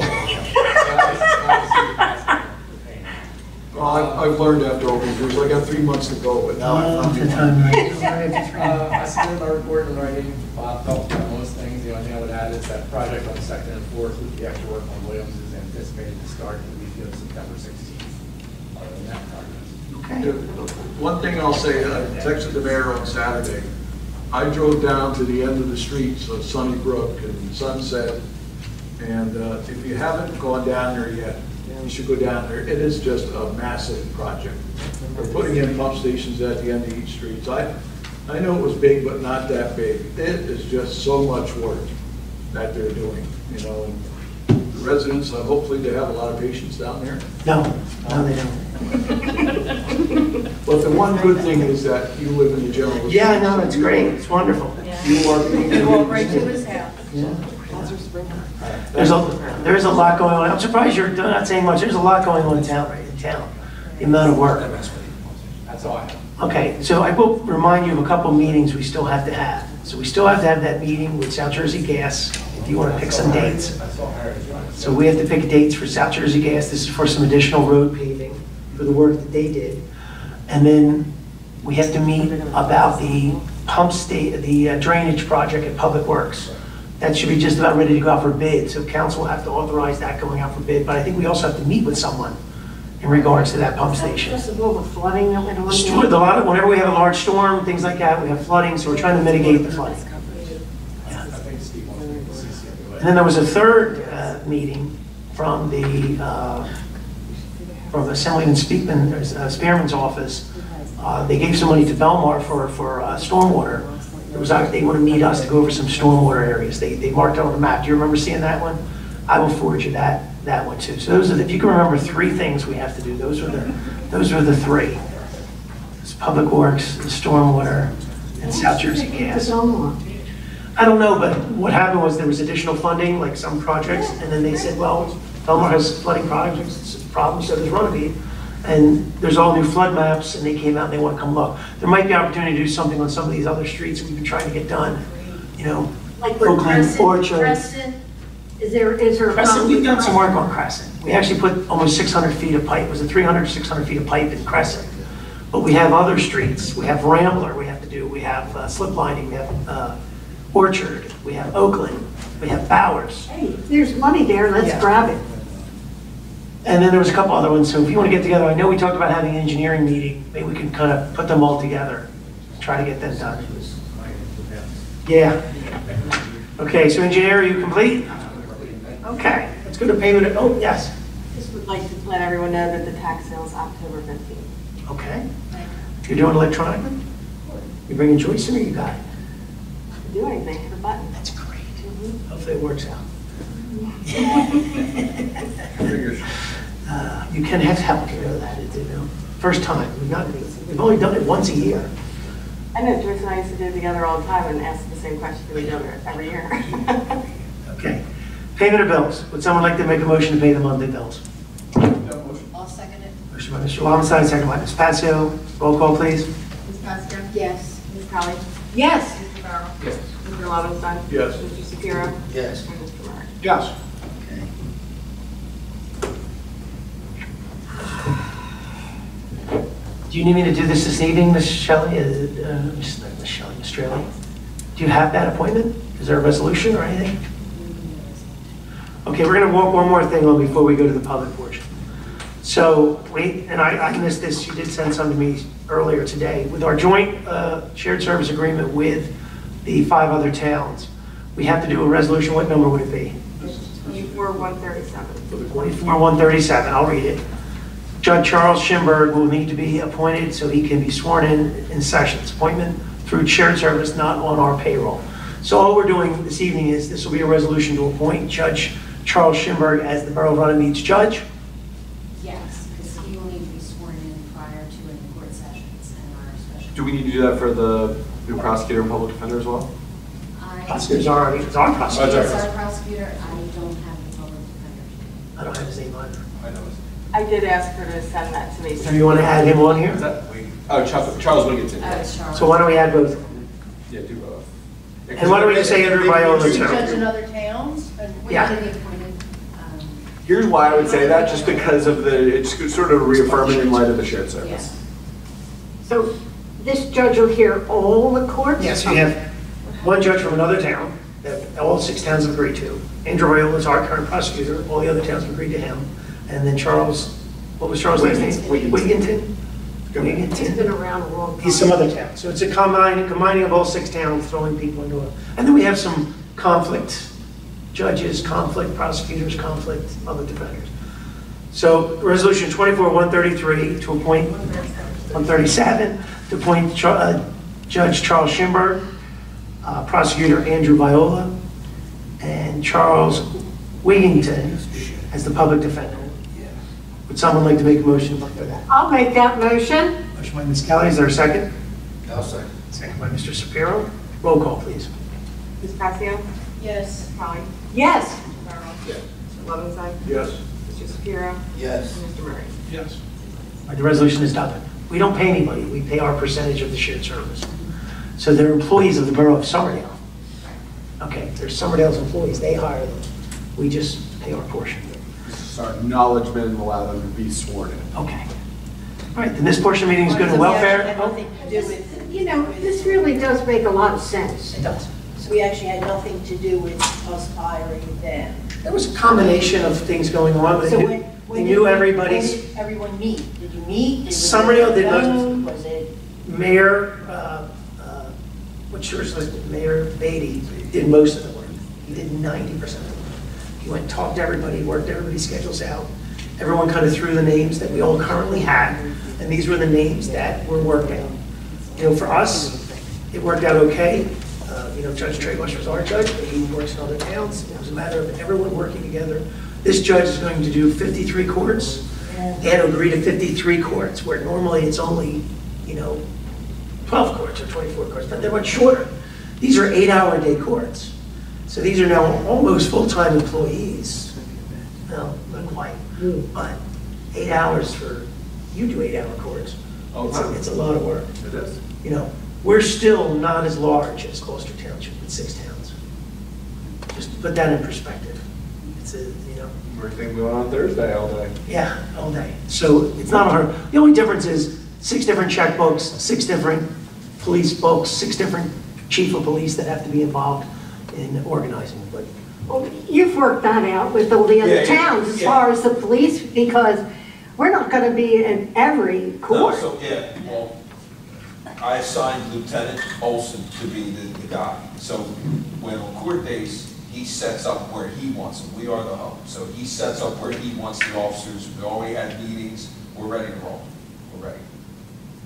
[SPEAKER 6] Well, I've learned after all these years, I got 3 months to go, but now I found
[SPEAKER 1] The
[SPEAKER 6] it.
[SPEAKER 1] timeline.
[SPEAKER 12] I submitted my report in writing. Bob felt on most things. The only thing I would add is that project on the second and fourth with the extra work on Williams is anticipated to start in the week of September 16th. Other than that, progress.
[SPEAKER 6] One thing I'll say, I texted the mayor on Saturday. I drove down to the end of the streets of Sunnybrook and Sunset, and if you haven't gone down there yet, you should go down there. It is just a massive project. They're putting in pump stations at the end of each street. So I know it was big, but not that big. It is just so much work that they're doing, you know. And the residents, hopefully they have a lot of patience down there.
[SPEAKER 1] No, they don't.
[SPEAKER 6] But the one good thing is that you live in the general.
[SPEAKER 1] Yeah, I know, it's great. It's wonderful.
[SPEAKER 6] You are.
[SPEAKER 11] You walk right to his house.
[SPEAKER 1] There's a lot going on. I'm surprised you're not saying much. There's a lot going on in town, right, the amount of work.
[SPEAKER 12] That's all I have.
[SPEAKER 1] Okay, so I will remind you of a couple meetings we still have to have. So we still have to have that meeting with South Jersey Gas, if you want to pick some dates. So we have to pick dates for South Jersey Gas. This is for some additional road paving. for the work that they did. And then we have to meet about the the drainage project at Public Works. That should be just about ready to go out for bid, so council will have to authorize that going out for bid. But I think we also have to meet with someone in regards to that pump station.
[SPEAKER 3] Just a little flooding that went on
[SPEAKER 1] A lot of, whenever we have a large storm, things like that, we have flooding, so we're trying to mitigate the flooding. And then there was a third meeting from the Assemblyman Spearman's office. They gave some money to Belmar for stormwater. They want to meet us to go over some stormwater areas. They marked it on the map. Do you remember seeing that one? I will forward you that one too. So those are if you can remember 3 things we have to do, those are the 3. It's Public Works, the stormwater, and South Jersey Gas. I don't know, but what happened was there was additional funding, like some projects, and then they said, well, Belmar has flooding projects, it's a problem, so does Runnemede. And there's all new flood maps, and they came out and they want to come look. There might be opportunity to do something on some of these other streets that we've been trying to get done, you know,
[SPEAKER 3] Like
[SPEAKER 1] Oakland, Orchard.
[SPEAKER 3] Crescent, is there a
[SPEAKER 1] Crescent, we've done some work on Crescent. We actually put almost 600 feet of pipe, was it 300 or 600 feet of pipe in Crescent? But we have other streets, we have Rambler we have to do, we have slip lining, we have Orchard, we have Oakland, we have Bowers.
[SPEAKER 3] Hey, there's money there, let's
[SPEAKER 1] Yeah.
[SPEAKER 3] grab it.
[SPEAKER 1] And then there was a couple other ones, so if you want to get together, I know we talked about having an engineering meeting, maybe we can kind of put them all together, try to get them done. Yeah. Okay, so engineer, are you complete? Okay, let's go to payment, oh, yes.
[SPEAKER 13] Just would like to let everyone know that the tax sale is October 15th.
[SPEAKER 1] Okay. You're doing electronically? You bringing Joyce in or you got it?
[SPEAKER 13] Do anything, hit a button.
[SPEAKER 1] That's great. Hopefully it works out. You can have help, you know that, you know. First time, we've only done it once a year.
[SPEAKER 13] I know Joyce and I used to do it together all the time and ask the same question to each other every year.
[SPEAKER 1] Okay. Payment of bills. Would someone like to make a motion to pay the monthly bills?
[SPEAKER 11] I'll second it.
[SPEAKER 1] Motion by Mr. Lowenstein, second by Ms. Patsy. Roll call, please.
[SPEAKER 11] Ms. Pasco?
[SPEAKER 13] Yes. Ms. Crowley?
[SPEAKER 3] Yes.
[SPEAKER 11] Mr. Farrell?
[SPEAKER 12] Yes.
[SPEAKER 13] Mr. Lowenstein?
[SPEAKER 6] Yes.
[SPEAKER 13] Mr. Shapiro?
[SPEAKER 8] Yes.
[SPEAKER 13] And Mr. Murray?
[SPEAKER 7] Yes.
[SPEAKER 1] Do you need me to do this evening, Ms. Shelley? Ms. Shelley, Ms. Straley? Do you have that appointment? Is there a resolution or anything? Okay, we're gonna walk one more thing on before we go to the public portion. So, I missed this, you did send some to me earlier today. With our joint shared service agreement with the 5 other towns, we have to do a resolution. What number would it be?
[SPEAKER 13] 24-137.
[SPEAKER 1] 24-137, I'll read it. Judge Charles Schimberg will need to be appointed so he can be sworn in sessions. Appointment through shared service, not on our payroll. So all we're doing this evening is, this will be a resolution to appoint Judge Charles Schimberg as the Borough of Runnemede's judge.
[SPEAKER 11] Yes, because he will need to be sworn in prior to any court sessions and our special.
[SPEAKER 9] Do we need to do that for the new prosecutor and public defender as well?
[SPEAKER 1] Prosecutor's already, it's our prosecutor.
[SPEAKER 11] Yes, our prosecutor, I don't have the public defender.
[SPEAKER 1] I don't have his name either.
[SPEAKER 2] I know.
[SPEAKER 13] I did ask her to send that to me.
[SPEAKER 1] So you want to add him on here?
[SPEAKER 9] Oh, Charles Wiggington.
[SPEAKER 11] Oh, it's Charles.
[SPEAKER 1] So why don't we add both?
[SPEAKER 9] Yeah, do both.
[SPEAKER 1] And why don't we just say Andrew Viola
[SPEAKER 11] Judge in
[SPEAKER 1] too?
[SPEAKER 11] other towns? We
[SPEAKER 1] Yeah.
[SPEAKER 11] have to be appointed.
[SPEAKER 9] Here's why I would say that, just because of it's sort of reaffirming in light of the shared service.
[SPEAKER 11] Yes.
[SPEAKER 3] So this judge will hear all the courts?
[SPEAKER 1] Yes, you have one judge from another town that all 6 towns have agreed to. Andrew Viola is our current prosecutor. All the other towns have agreed to him. And then Charles, what was Charles' last name? Wigginton.
[SPEAKER 3] He's been around a long time.
[SPEAKER 1] He's some other town. So it's a combining of all 6 towns, throwing people into it. And then we have some conflict judges, conflict prosecutors, conflict public defenders. So resolution 24-133 to appoint 137 to appoint Judge Charles Schimberg, prosecutor Andrew Viola, and Charles Wigington as the public defender. Would someone like to make a motion for that?
[SPEAKER 3] I'll make that motion.
[SPEAKER 1] Motion by Ms. Kelly, is there a second?
[SPEAKER 8] I'll second.
[SPEAKER 1] Second by Mr. Shapiro. Roll call, please.
[SPEAKER 13] Ms. Pasco?
[SPEAKER 11] Yes.
[SPEAKER 13] Ms. Crowley?
[SPEAKER 3] Yes.
[SPEAKER 13] Mr. Farrell?
[SPEAKER 8] Yes.
[SPEAKER 13] Mr. Lowenstein?
[SPEAKER 6] Yes.
[SPEAKER 13] Mr. Shapiro?
[SPEAKER 8] Yes.
[SPEAKER 13] And Mr. Murray?
[SPEAKER 7] Yes.
[SPEAKER 1] Right, the resolution is done. We don't pay anybody, we pay our percentage of the shared service. So they're employees of the Borough of Somerdale. Okay, they're Somerdale's employees, they hire them. We just pay our portion.
[SPEAKER 9] This is our acknowledgement and allow them to be sworn in.
[SPEAKER 1] Okay. All right, then this portion of the meeting is good and welfare.
[SPEAKER 4] Had nothing to do with,
[SPEAKER 3] You know, this really does make a lot of sense.
[SPEAKER 4] it does. So we actually had nothing to do with us hiring them.
[SPEAKER 1] There was a combination of things going on, but
[SPEAKER 4] So
[SPEAKER 1] they knew everybody's.
[SPEAKER 4] When did everyone meet? Did you meet?
[SPEAKER 1] Summerhill did not-
[SPEAKER 4] Was it?
[SPEAKER 1] Mayor, what's yours listed? Mayor Beatty did most of the work. He did 90% of the work. He went and talked to everybody, worked everybody's schedules out. Everyone kind of threw the names that we all currently had, and these were the names that were working. You know, for us, it worked out okay. You know, Judge Traybush was our judge, but he works in other towns. It was a matter of everyone working together. This judge is going to do 53 courts. They had to agree to 53 courts, where normally it's only, you know, 12 courts or 24 courts, but they're much shorter. These are 8-hour-a-day courts. So these are now almost full-time employees. No, not quite, but 8 hours for, you do 8-hour courts. It's a lot of work.
[SPEAKER 9] It is.
[SPEAKER 1] You know, we're still not as large as Gloucester Township with 6 towns. Just to put that in perspective. It's a, you know.
[SPEAKER 9] We're thinking we went on Thursday all day.
[SPEAKER 1] Yeah, all day. So it's not hard. The only difference is 6 different checkbooks, 6 different police books, 6 different chief of police that have to be involved in organizing. But
[SPEAKER 3] Well, you've worked that out with all the other
[SPEAKER 2] Yeah,
[SPEAKER 3] towns as
[SPEAKER 2] yeah.
[SPEAKER 3] far as the police, because we're not going to be in every
[SPEAKER 2] No,
[SPEAKER 3] court.
[SPEAKER 2] so, yeah, well, I assigned Lieutenant Olson to be the guy. So when on court days, he sets up where he wants them. We are the hub. So he sets up where he wants the officers. We already had meetings. We're ready to roll. We're ready.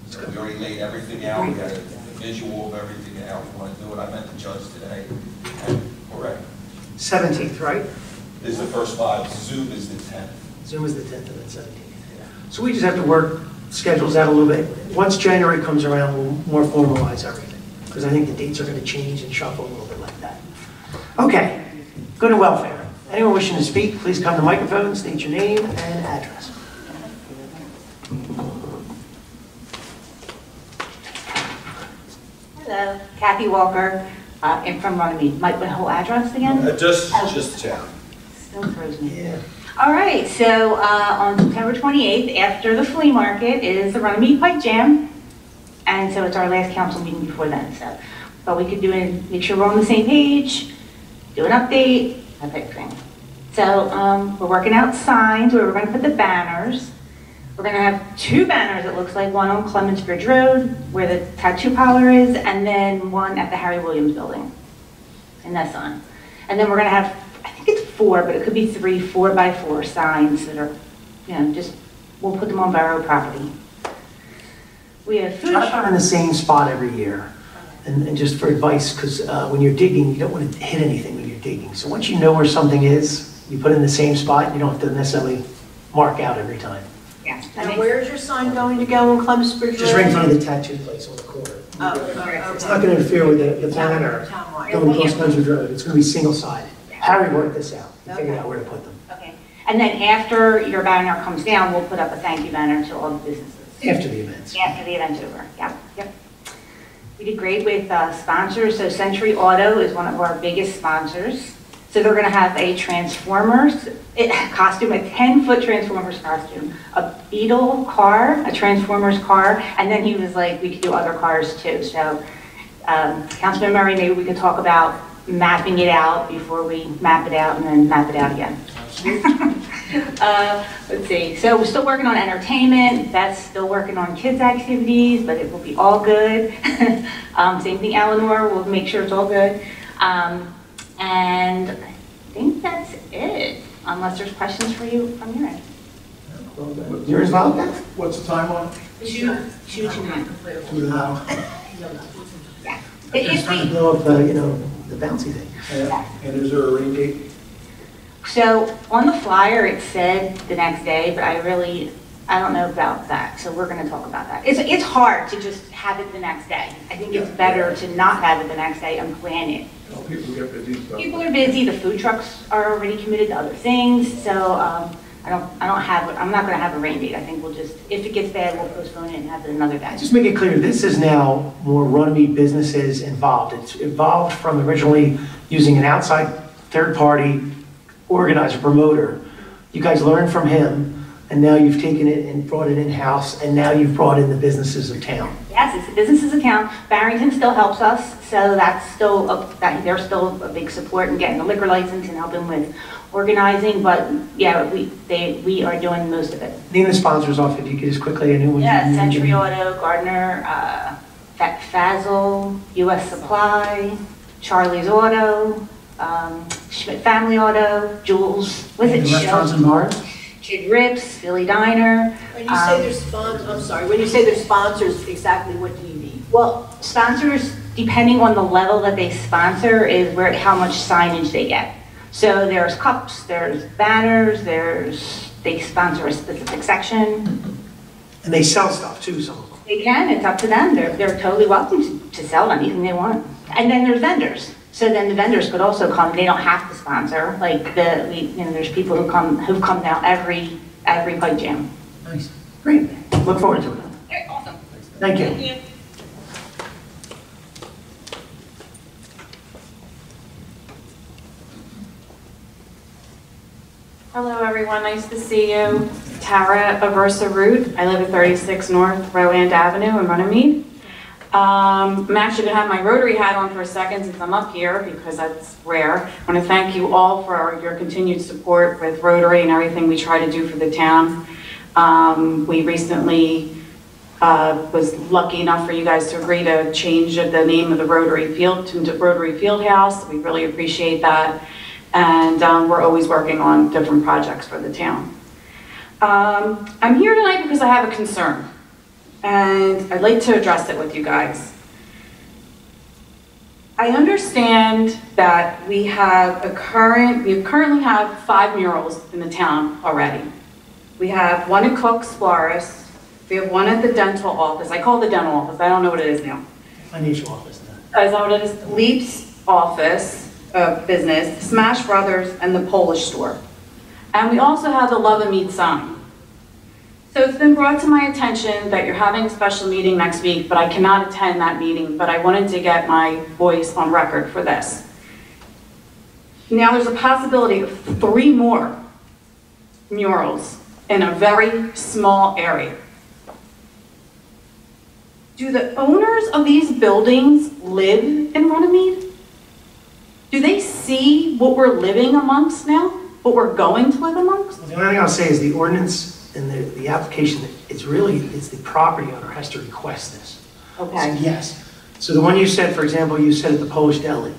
[SPEAKER 2] So we already laid everything out. We had a visual of everything out. We want to do it. I met the judge today, and we're ready.
[SPEAKER 1] 17th, right?
[SPEAKER 2] This is the first 5. Zoom is the 10th.
[SPEAKER 1] Zoom is the 10th and then 17th. So we just have to work schedules out a little bit. Once January comes around, we'll more formalize everything, because I think the dates are going to change and shuffle a little bit like that. Okay, go to welfare. Anyone wishing to speak, please come to the microphone, state your name and address.
[SPEAKER 14] Hello, Kathy Walker, I'm from Runnemede. My whole address again?
[SPEAKER 2] Just town.
[SPEAKER 14] Still throws me.
[SPEAKER 1] Yeah.
[SPEAKER 14] All right, so on September 28th, after the flea market, is the Runnemede Pike Jam. And so it's our last council meeting before then, so. But we could do it, make sure we're on the same page, do an update, that type of thing. So we're working out signs where we're gonna put the banners. We're gonna have 2 banners, it looks like, one on Clements Bridge Road, where the tattoo parlor is, and then one at the Harry Williams building in that sign. And then we're gonna have, I think it's 4, but it could be 3 4x4 signs that are, you know, just, we'll put them on Borough property. We have food.
[SPEAKER 1] Try to put in the same spot every year. And just for advice, because when you're digging, you don't want to hit anything when you're digging. So once you know where something is, you put it in the same spot, you don't have to necessarily mark out every time.
[SPEAKER 14] Yeah.
[SPEAKER 4] And where's your sign going to go on Clements Bridge Road?
[SPEAKER 1] Just right in front of the tattoo place on the corner.
[SPEAKER 4] Oh, okay.
[SPEAKER 1] It's not going to interfere with the planner
[SPEAKER 4] Townwide.
[SPEAKER 1] going across Clements Road. It's going to be single-sided. Harry worked this out. He figured out where to put them.
[SPEAKER 14] Okay, and then after your banner comes down, we'll put up a thank you banner to all the businesses.
[SPEAKER 1] After the events.
[SPEAKER 14] After the event's over, yep. We did great with sponsors, so Century Auto is one of our biggest sponsors. So they're gonna have a Transformers costume, a 10-foot Transformers costume, a Beetle car, a Transformers car, and then he was like, we could do other cars too. So Councilman Murray, maybe we could talk about mapping it out before we map it out and then map it out again. Let's see, so we're still working on entertainment, Beth's still working on kids' activities, but it will be all good. Same thing, Eleanor, we'll make sure it's all good. And I think that's it, unless there's questions for you from your end.
[SPEAKER 1] You're involved?
[SPEAKER 6] What's the time on it?
[SPEAKER 14] 2 to 9.
[SPEAKER 1] Just trying to blow up, you know, the bouncy thing.
[SPEAKER 6] And is there a rain date?
[SPEAKER 14] So on the flyer, it said the next day, but I don't know about that. So we're going to talk about that. It's hard to just have it the next day. I think it's better to not have it the next day and plan it.
[SPEAKER 6] Well, people get busy and stuff.
[SPEAKER 14] People are busy. The food trucks are already committed to other things. So I'm not going to have a rain date. I think we'll just, if it gets bad, we'll postpone it and have it another day.
[SPEAKER 1] Just make it clear, this is now more Runnemede businesses involved. It's evolved from originally using an outside third-party organizer, promoter. You guys learned from him, and now you've taken it and brought it in-house, and now you've brought in the businesses of town.
[SPEAKER 14] Yes, it's a business's account. Barrington still helps us, so that's still, they're still a big support in getting the liquor license and helping with organizing, but yeah, we are doing most of it.
[SPEAKER 1] Name the sponsors off if you could just quickly. I know what
[SPEAKER 14] Yeah,
[SPEAKER 1] you
[SPEAKER 14] Century Auto, Gardner, Fazel, US Supply, Charlie's Auto, Schmidt Family Auto, Jules, was it
[SPEAKER 1] the restaurants and bars?
[SPEAKER 14] Kid Rips, Philly Diner.
[SPEAKER 4] When you say there's sponsors, I'm sorry, when you say there's sponsors, exactly what do you mean?
[SPEAKER 14] Well, sponsors, depending on the level that they sponsor, is where how much signage they get. So there's cups, there's banners, they sponsor a specific section.
[SPEAKER 1] And they sell stuff too, some of them.
[SPEAKER 14] They can, it's up to them. They're totally welcome to sell anything they want. And then there's vendors. So then the vendors could also come. They don't have to sponsor. Like there's people who've come now every pipe jam.
[SPEAKER 1] Nice, great. Look forward to it.
[SPEAKER 14] Okay, awesome.
[SPEAKER 1] Thank you.
[SPEAKER 14] Thank you.
[SPEAKER 15] Hello, everyone. Nice to see you. Tara Aversa Root. I live at 36 North Rowland Avenue in Runnemede. I'm actually going to have my Rotary hat on for a second since I'm up here because that's rare. I want to thank you all for your continued support with Rotary and everything we try to do for the town. We recently was lucky enough for you guys to agree to change the name of the Rotary Field to Rotary Field House. We really appreciate that. And we're always working on different projects for the town. I'm here tonight because I have a concern. And I'd like to address it with you guys. I understand that we currently have 5 murals in the town already. We have one at Cook's Florist. We have one at the dental office. I call it the dental office. I don't know what it is now.
[SPEAKER 1] Financial office now.
[SPEAKER 15] Is that what it is? Leap's office, business, Smash Brothers, and the Polish store. And we also have the Love and Meat sign. So it's been brought to my attention that you're having a special meeting next week, but I cannot attend that meeting, but I wanted to get my voice on record for this. Now there's a possibility of 3 more murals in a very small area. Do the owners of these buildings live in Runnemede? Do they see what we're living amongst now? What we're going to live amongst?
[SPEAKER 1] Well, the only thing I'll say is the ordinance and the application, it's the property owner has to request this.
[SPEAKER 15] Okay.
[SPEAKER 1] So yes. So the one you said, for example, you said at the Polish deli.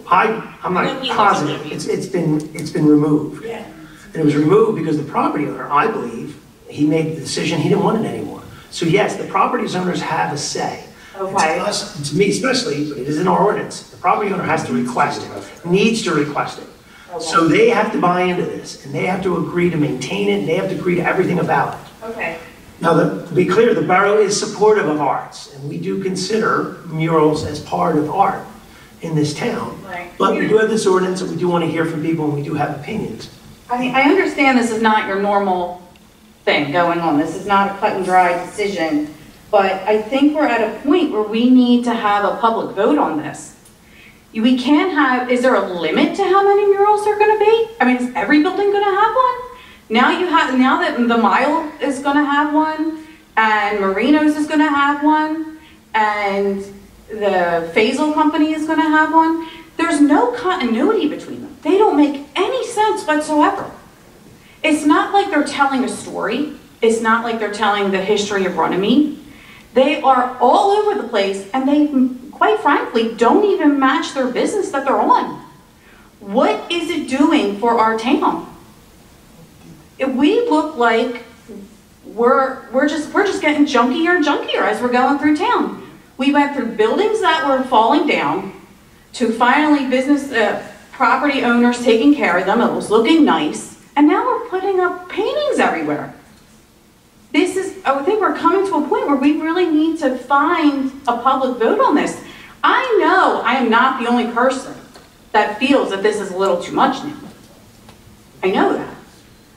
[SPEAKER 1] I'm not positive. It's been removed.
[SPEAKER 15] Yeah.
[SPEAKER 1] And it was removed because the property owner, I believe, he made the decision he didn't want it anymore. So yes, the property owners have a say.
[SPEAKER 15] Okay.
[SPEAKER 1] To us, to me especially, but it is in our ordinance. The property owner has to request it, needs to request it.
[SPEAKER 15] Okay.
[SPEAKER 1] So they have to buy into this, and they have to agree to maintain it, and they have to agree to everything about it.
[SPEAKER 15] Okay.
[SPEAKER 1] Now, to be clear, the borough is supportive of arts, and we do consider murals as part of art in this town.
[SPEAKER 15] Right.
[SPEAKER 1] But we do have this ordinance, and we do want to hear from people, and we do have opinions.
[SPEAKER 15] I mean, I understand this is not your normal thing going on. This is not a cut and dry decision, but I think we're at a point where we need to have a public vote on this. We can't have, is there a limit to how many murals there are going to be? I mean, is every building going to have one? Now that the Mile is going to have one, and Marino's is going to have one, and the Fazel Company is going to have one, there's no continuity between them. They don't make any sense whatsoever. It's not like they're telling a story. It's not like they're telling the history of Runnemede. They are all over the place, and they, quite frankly, don't even match their business that they're on. What is it doing for our town? If we look like we're just getting junkier and junkier as we're going through town. We went through buildings that were falling down to finally property owners taking care of them. It was looking nice, and now we're putting up paintings everywhere. I think we're coming to a point where we really need to find a public vote on this. I know I am not the only person that feels that this is a little too much now. I know that.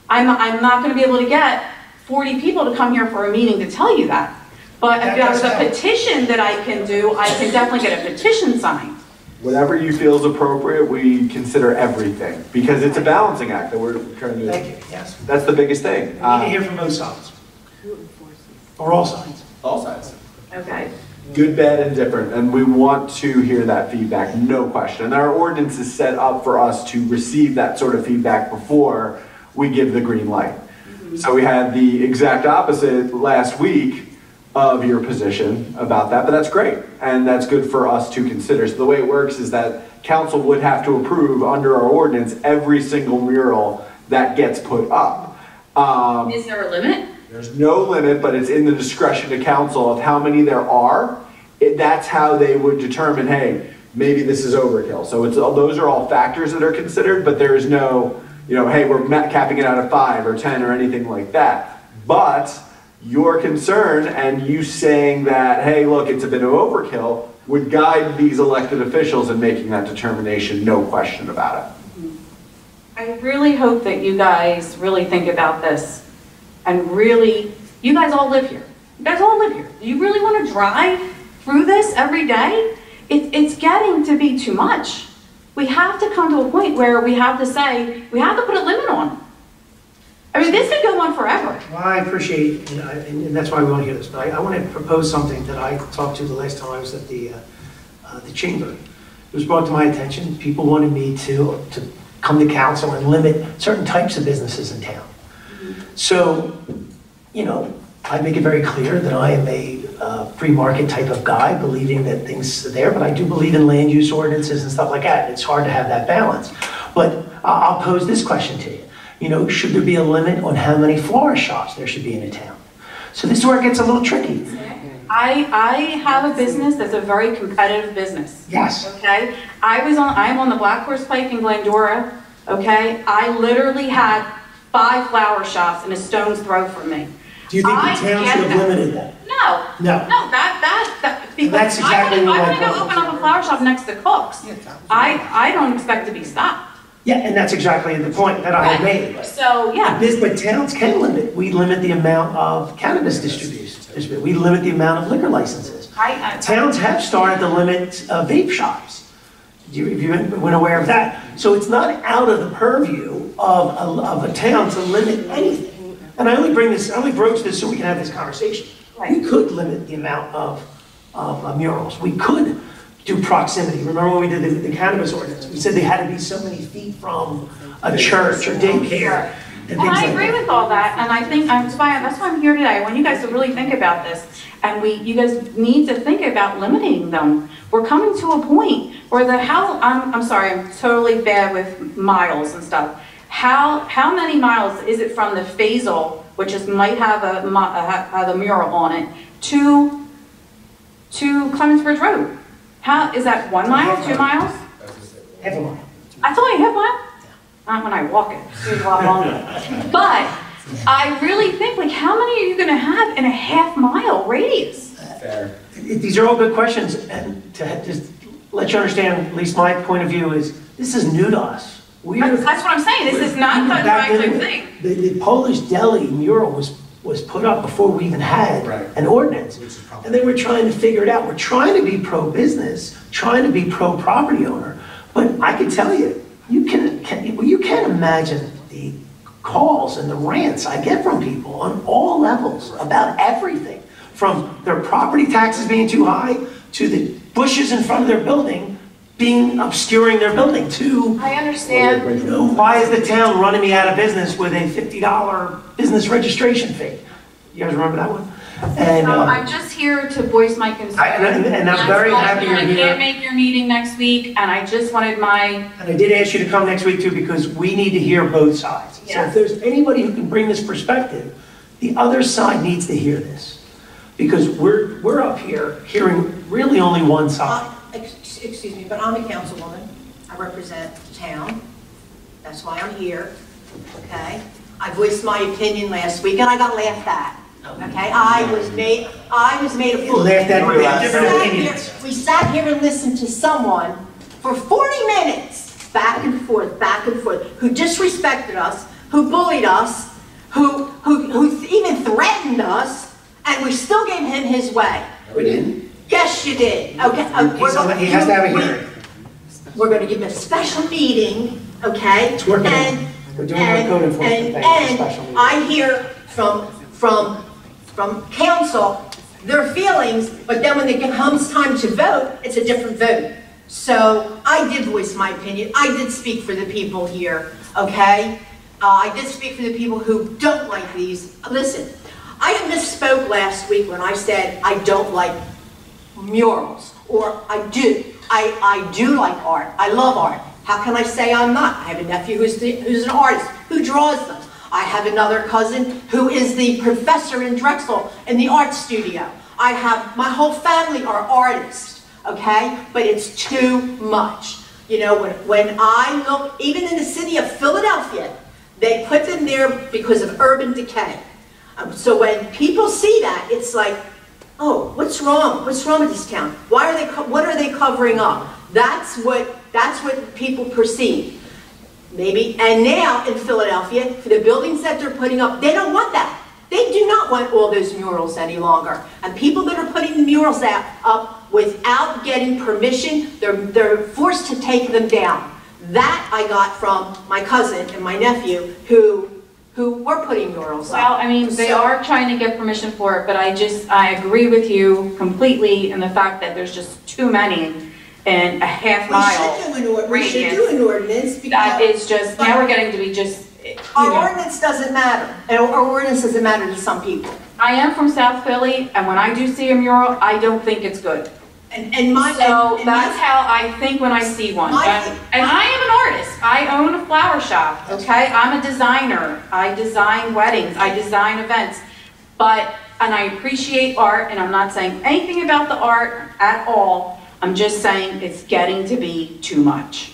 [SPEAKER 15] I'm not going to be able to get 40 people to come here for a meeting to tell you that. But if there's a petition that I can do, I can definitely get a petition signed.
[SPEAKER 9] Whatever you feel is appropriate, we consider everything, because it's a balancing act that we're trying to do.
[SPEAKER 1] Thank you, yes.
[SPEAKER 9] That's the biggest thing.
[SPEAKER 1] We need to hear from both sides. Or all sides.
[SPEAKER 9] All sides.
[SPEAKER 15] Okay.
[SPEAKER 9] Good, bad, and different, and we want to hear that feedback, no question. And our ordinance is set up for us to receive that sort of feedback before we give the green light. So we had the exact opposite last week of your position about that, but that's great, and that's good for us to consider. So the way it works is that council would have to approve under our ordinance every single mural that gets put up.
[SPEAKER 15] Is there a limit?
[SPEAKER 9] There's no limit, but it's in the discretion of council of how many there are. That's how they would determine, hey, maybe this is overkill. So those are all factors that are considered, but there is no, hey, we're capping it out at 5 or 10 or anything like that. But your concern and you saying that, hey, look, it's a bit of overkill, would guide these elected officials in making that determination, no question about it.
[SPEAKER 15] I really hope that you guys really think about this and really, you guys all live here. You guys all live here. Do you really want to drive through this every day? It's getting to be too much. We have to come to a point where we have to say, we have to put a limit on it. I mean, this could go on forever.
[SPEAKER 1] Well, I appreciate, and that's why we want to hear this, but I want to propose something that I talked to the last time I was at the chamber. It was brought to my attention, people wanted me to come to council and limit certain types of businesses in town. So, I make it very clear that I am a free market type of guy, believing that things are there, but I do believe in land use ordinances and stuff like that. It's hard to have that balance. But I'll pose this question to you. Should there be a limit on how many flower shops there should be in a town? So this is where it gets a little tricky.
[SPEAKER 15] I have a business that's a very competitive business.
[SPEAKER 1] Yes.
[SPEAKER 15] Okay? I'm on the Black Horse Pike in Glendora. Okay? I literally had 5 flower shops in a stone's throw from me.
[SPEAKER 1] Do you think the town should have limited that?
[SPEAKER 15] No.
[SPEAKER 1] No.
[SPEAKER 15] No, because
[SPEAKER 1] That's exactly what
[SPEAKER 15] I'm going to go open up a flower shop next to Cook's. I don't expect to be stopped.
[SPEAKER 1] Yeah, and that's exactly the point that I had made.
[SPEAKER 15] So, yeah.
[SPEAKER 1] But towns can limit. We limit the amount of cannabis distribution. We limit the amount of liquor licenses. Towns have started to limit vape shops. If you weren't aware of that. So it's not out of the purview of a town to limit anything. And I only broach this so we can have this conversation.
[SPEAKER 15] Right.
[SPEAKER 1] We could limit the amount of murals. We could do proximity. Remember when we did the cannabis ordinance? We said they had to be so many feet from a church or daycare.
[SPEAKER 15] And I agree with all that, and I think that's why I'm here today. I want you guys to really think about this, and you guys need to think about limiting them. We're coming to a point where I'm sorry, I'm totally bad with miles and stuff. How many miles is it from the Faisal, which might have a mural on it, to Clemensbridge Road? How is that 1 mile, 2 miles?
[SPEAKER 1] Half a mile.
[SPEAKER 15] That's only a half mile? Not when I walk it. It's a lot longer. But I really think, how many are you going to have in a half-mile radius?
[SPEAKER 9] Fair.
[SPEAKER 1] These are all good questions, and to just let you understand, at least my point of view is, this is new to us.
[SPEAKER 15] That's what I'm saying. This is not cut and dry type thing.
[SPEAKER 1] The Polish deli mural was put up before we even had an ordinance. And they were trying to figure it out. We're trying to be pro-business, trying to be pro-property owner. But I can tell you, you can't imagine the calls and the rants I get from people on all levels about everything. From their property taxes being too high, to the bushes in front of their building obscuring their building, to...
[SPEAKER 15] I understand.
[SPEAKER 1] Why is the town running me out of business with a $50 business registration fee? You guys remember that one? And,
[SPEAKER 15] I'm just here to voice my concern.
[SPEAKER 1] And I'm very happy you're here.
[SPEAKER 15] I can't make your meeting next week, and I just wanted And
[SPEAKER 1] I did ask you to come next week too, because we need to hear both sides.
[SPEAKER 15] Yes.
[SPEAKER 1] So if there's anybody who can bring this perspective, the other side needs to hear this. Because we're up here hearing really only one side.
[SPEAKER 4] Excuse me, but I'm a councilwoman. I represent the town. That's why I'm here, okay? I voiced my opinion last week and I got laughed at, okay? I was made a fool.
[SPEAKER 1] Laughed at
[SPEAKER 4] We sat here and listened to someone for 40 minutes, back and forth, who disrespected us, who bullied us, who even threatened us, and we still gave him his way.
[SPEAKER 1] We didn't.
[SPEAKER 4] Yes, you did. Okay.
[SPEAKER 1] He has to have a hearing.
[SPEAKER 16] we're gonna give a special meeting, okay?
[SPEAKER 1] It's working. We're doing our code enforcement thing, it's a special meeting.
[SPEAKER 16] I hear from council, their feelings, but then when it comes time to vote, it's a different vote. So I did voice my opinion. I did speak for the people here, okay? I did speak for the people who don't like these. Listen, I misspoke last week when I said I don't like murals, or I do. I do like art. I love art. How can I say I'm not? I have a nephew who's an artist, who draws them. I have another cousin who is the professor in Drexel in the art studio. I have, my whole family are artists, okay? But it's too much. You know, when I look, even in the city of Philadelphia, they put them there because of urban decay. So when people see that, it's like, oh, what's wrong? What's wrong with this town? What are they covering up? That's what people perceive. Maybe, and now in Philadelphia, for the buildings that they're putting up, they don't want that. They do not want all those murals any longer. And people that are putting the murals up without getting permission, they're forced to take them down. That I got from my cousin and my nephew who were putting murals up.
[SPEAKER 15] Well, I mean, they are trying to get permission for it, but I agree with you completely in the fact that there's just too many in a half-mile radius.
[SPEAKER 16] We should do an ordinance because
[SPEAKER 15] that is just, now we're getting to be just,
[SPEAKER 16] our ordinance doesn't matter. And our ordinance doesn't matter to some people.
[SPEAKER 15] I am from South Philly, and when I do see a mural, I don't think it's good.
[SPEAKER 16] So
[SPEAKER 15] that's how I think when I see one. And I am an artist. I own a flower shop, okay? I'm a designer. I design weddings. I design events. And I appreciate art, and I'm not saying anything about the art at all. I'm just saying it's getting to be too much.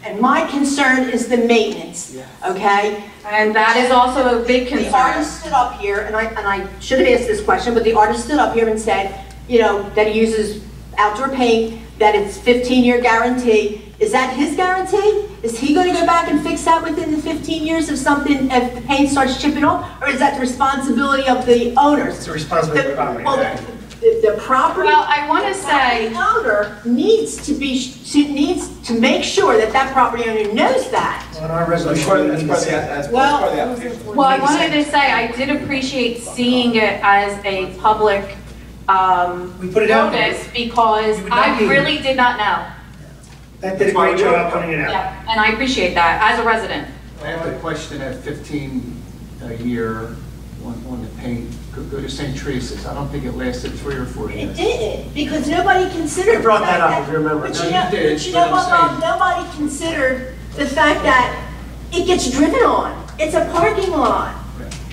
[SPEAKER 16] And my concern is the maintenance, okay?
[SPEAKER 15] And that is also a big concern.
[SPEAKER 16] The artist stood up here, and I should have asked this question, but the artist stood up here and said, you know, that he uses outdoor paint, that it's 15-year guarantee. Is that his guarantee? Is he going to go back and fix that within the 15 years if the paint starts chipping off? Or is that the responsibility of the owners?
[SPEAKER 1] It's the responsibility of the property owner.
[SPEAKER 16] The property.
[SPEAKER 15] Well, I want to say
[SPEAKER 16] the owner needs to make sure that property owner knows that.
[SPEAKER 1] On our resolution,
[SPEAKER 15] well, I wanted to say I did appreciate seeing it as a public notice because I really did not know.
[SPEAKER 1] That did a great job putting it out.
[SPEAKER 15] Yeah, and I appreciate that as a resident.
[SPEAKER 10] I have a question at 15 a year on the paint. Go to St. Teresa's. I don't think it lasted 3 or 4 years.
[SPEAKER 16] It didn't, because nobody considered.
[SPEAKER 1] You brought that up, if you remember.
[SPEAKER 16] But you know what, Bob? Nobody considered the fact that it gets driven on. It's a parking lot.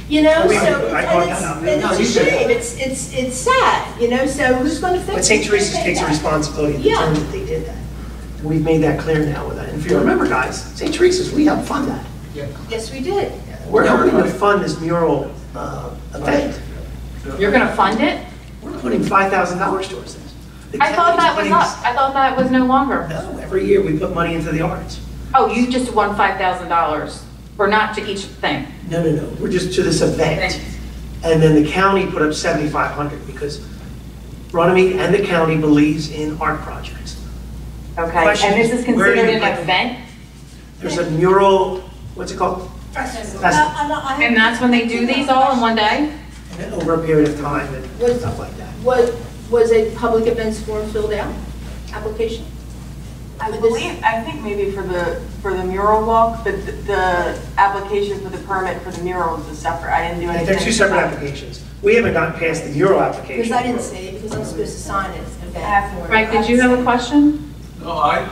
[SPEAKER 16] You know, and it's a shame. It's sad. You know, so who's going to fix it?
[SPEAKER 1] But St. Teresa's takes a responsibility at the time that they did that. We've made that clear now with that. And if you remember, guys, St. Teresa's, we helped fund that.
[SPEAKER 16] Yes, we did.
[SPEAKER 1] We're helping to fund this mural event.
[SPEAKER 15] You're going to fund it?
[SPEAKER 1] We're putting $5,000 towards this.
[SPEAKER 15] I thought that was up. I thought that was no longer.
[SPEAKER 1] No, every year we put money into the arts.
[SPEAKER 15] Oh, you just won $5,000, or not to each thing?
[SPEAKER 1] No. We're just to this event. And then the county put up $7,500 because Runnemede and the county believes in art projects.
[SPEAKER 15] Okay, and this is considered an event?
[SPEAKER 1] There's a mural, what's it called?
[SPEAKER 15] Festival. And that's when they do these all in one day?
[SPEAKER 1] And over a period of time and stuff like that.
[SPEAKER 16] Was a public events form filled out? Application?
[SPEAKER 13] I think maybe for the mural walk, the application for the permit for the mural is separate. I didn't do anything.
[SPEAKER 1] They're two separate applications. We haven't gotten past the mural application.
[SPEAKER 16] Because I didn't see it, because I'm supposed to sign it.
[SPEAKER 15] Right, did you have a question?
[SPEAKER 6] No, I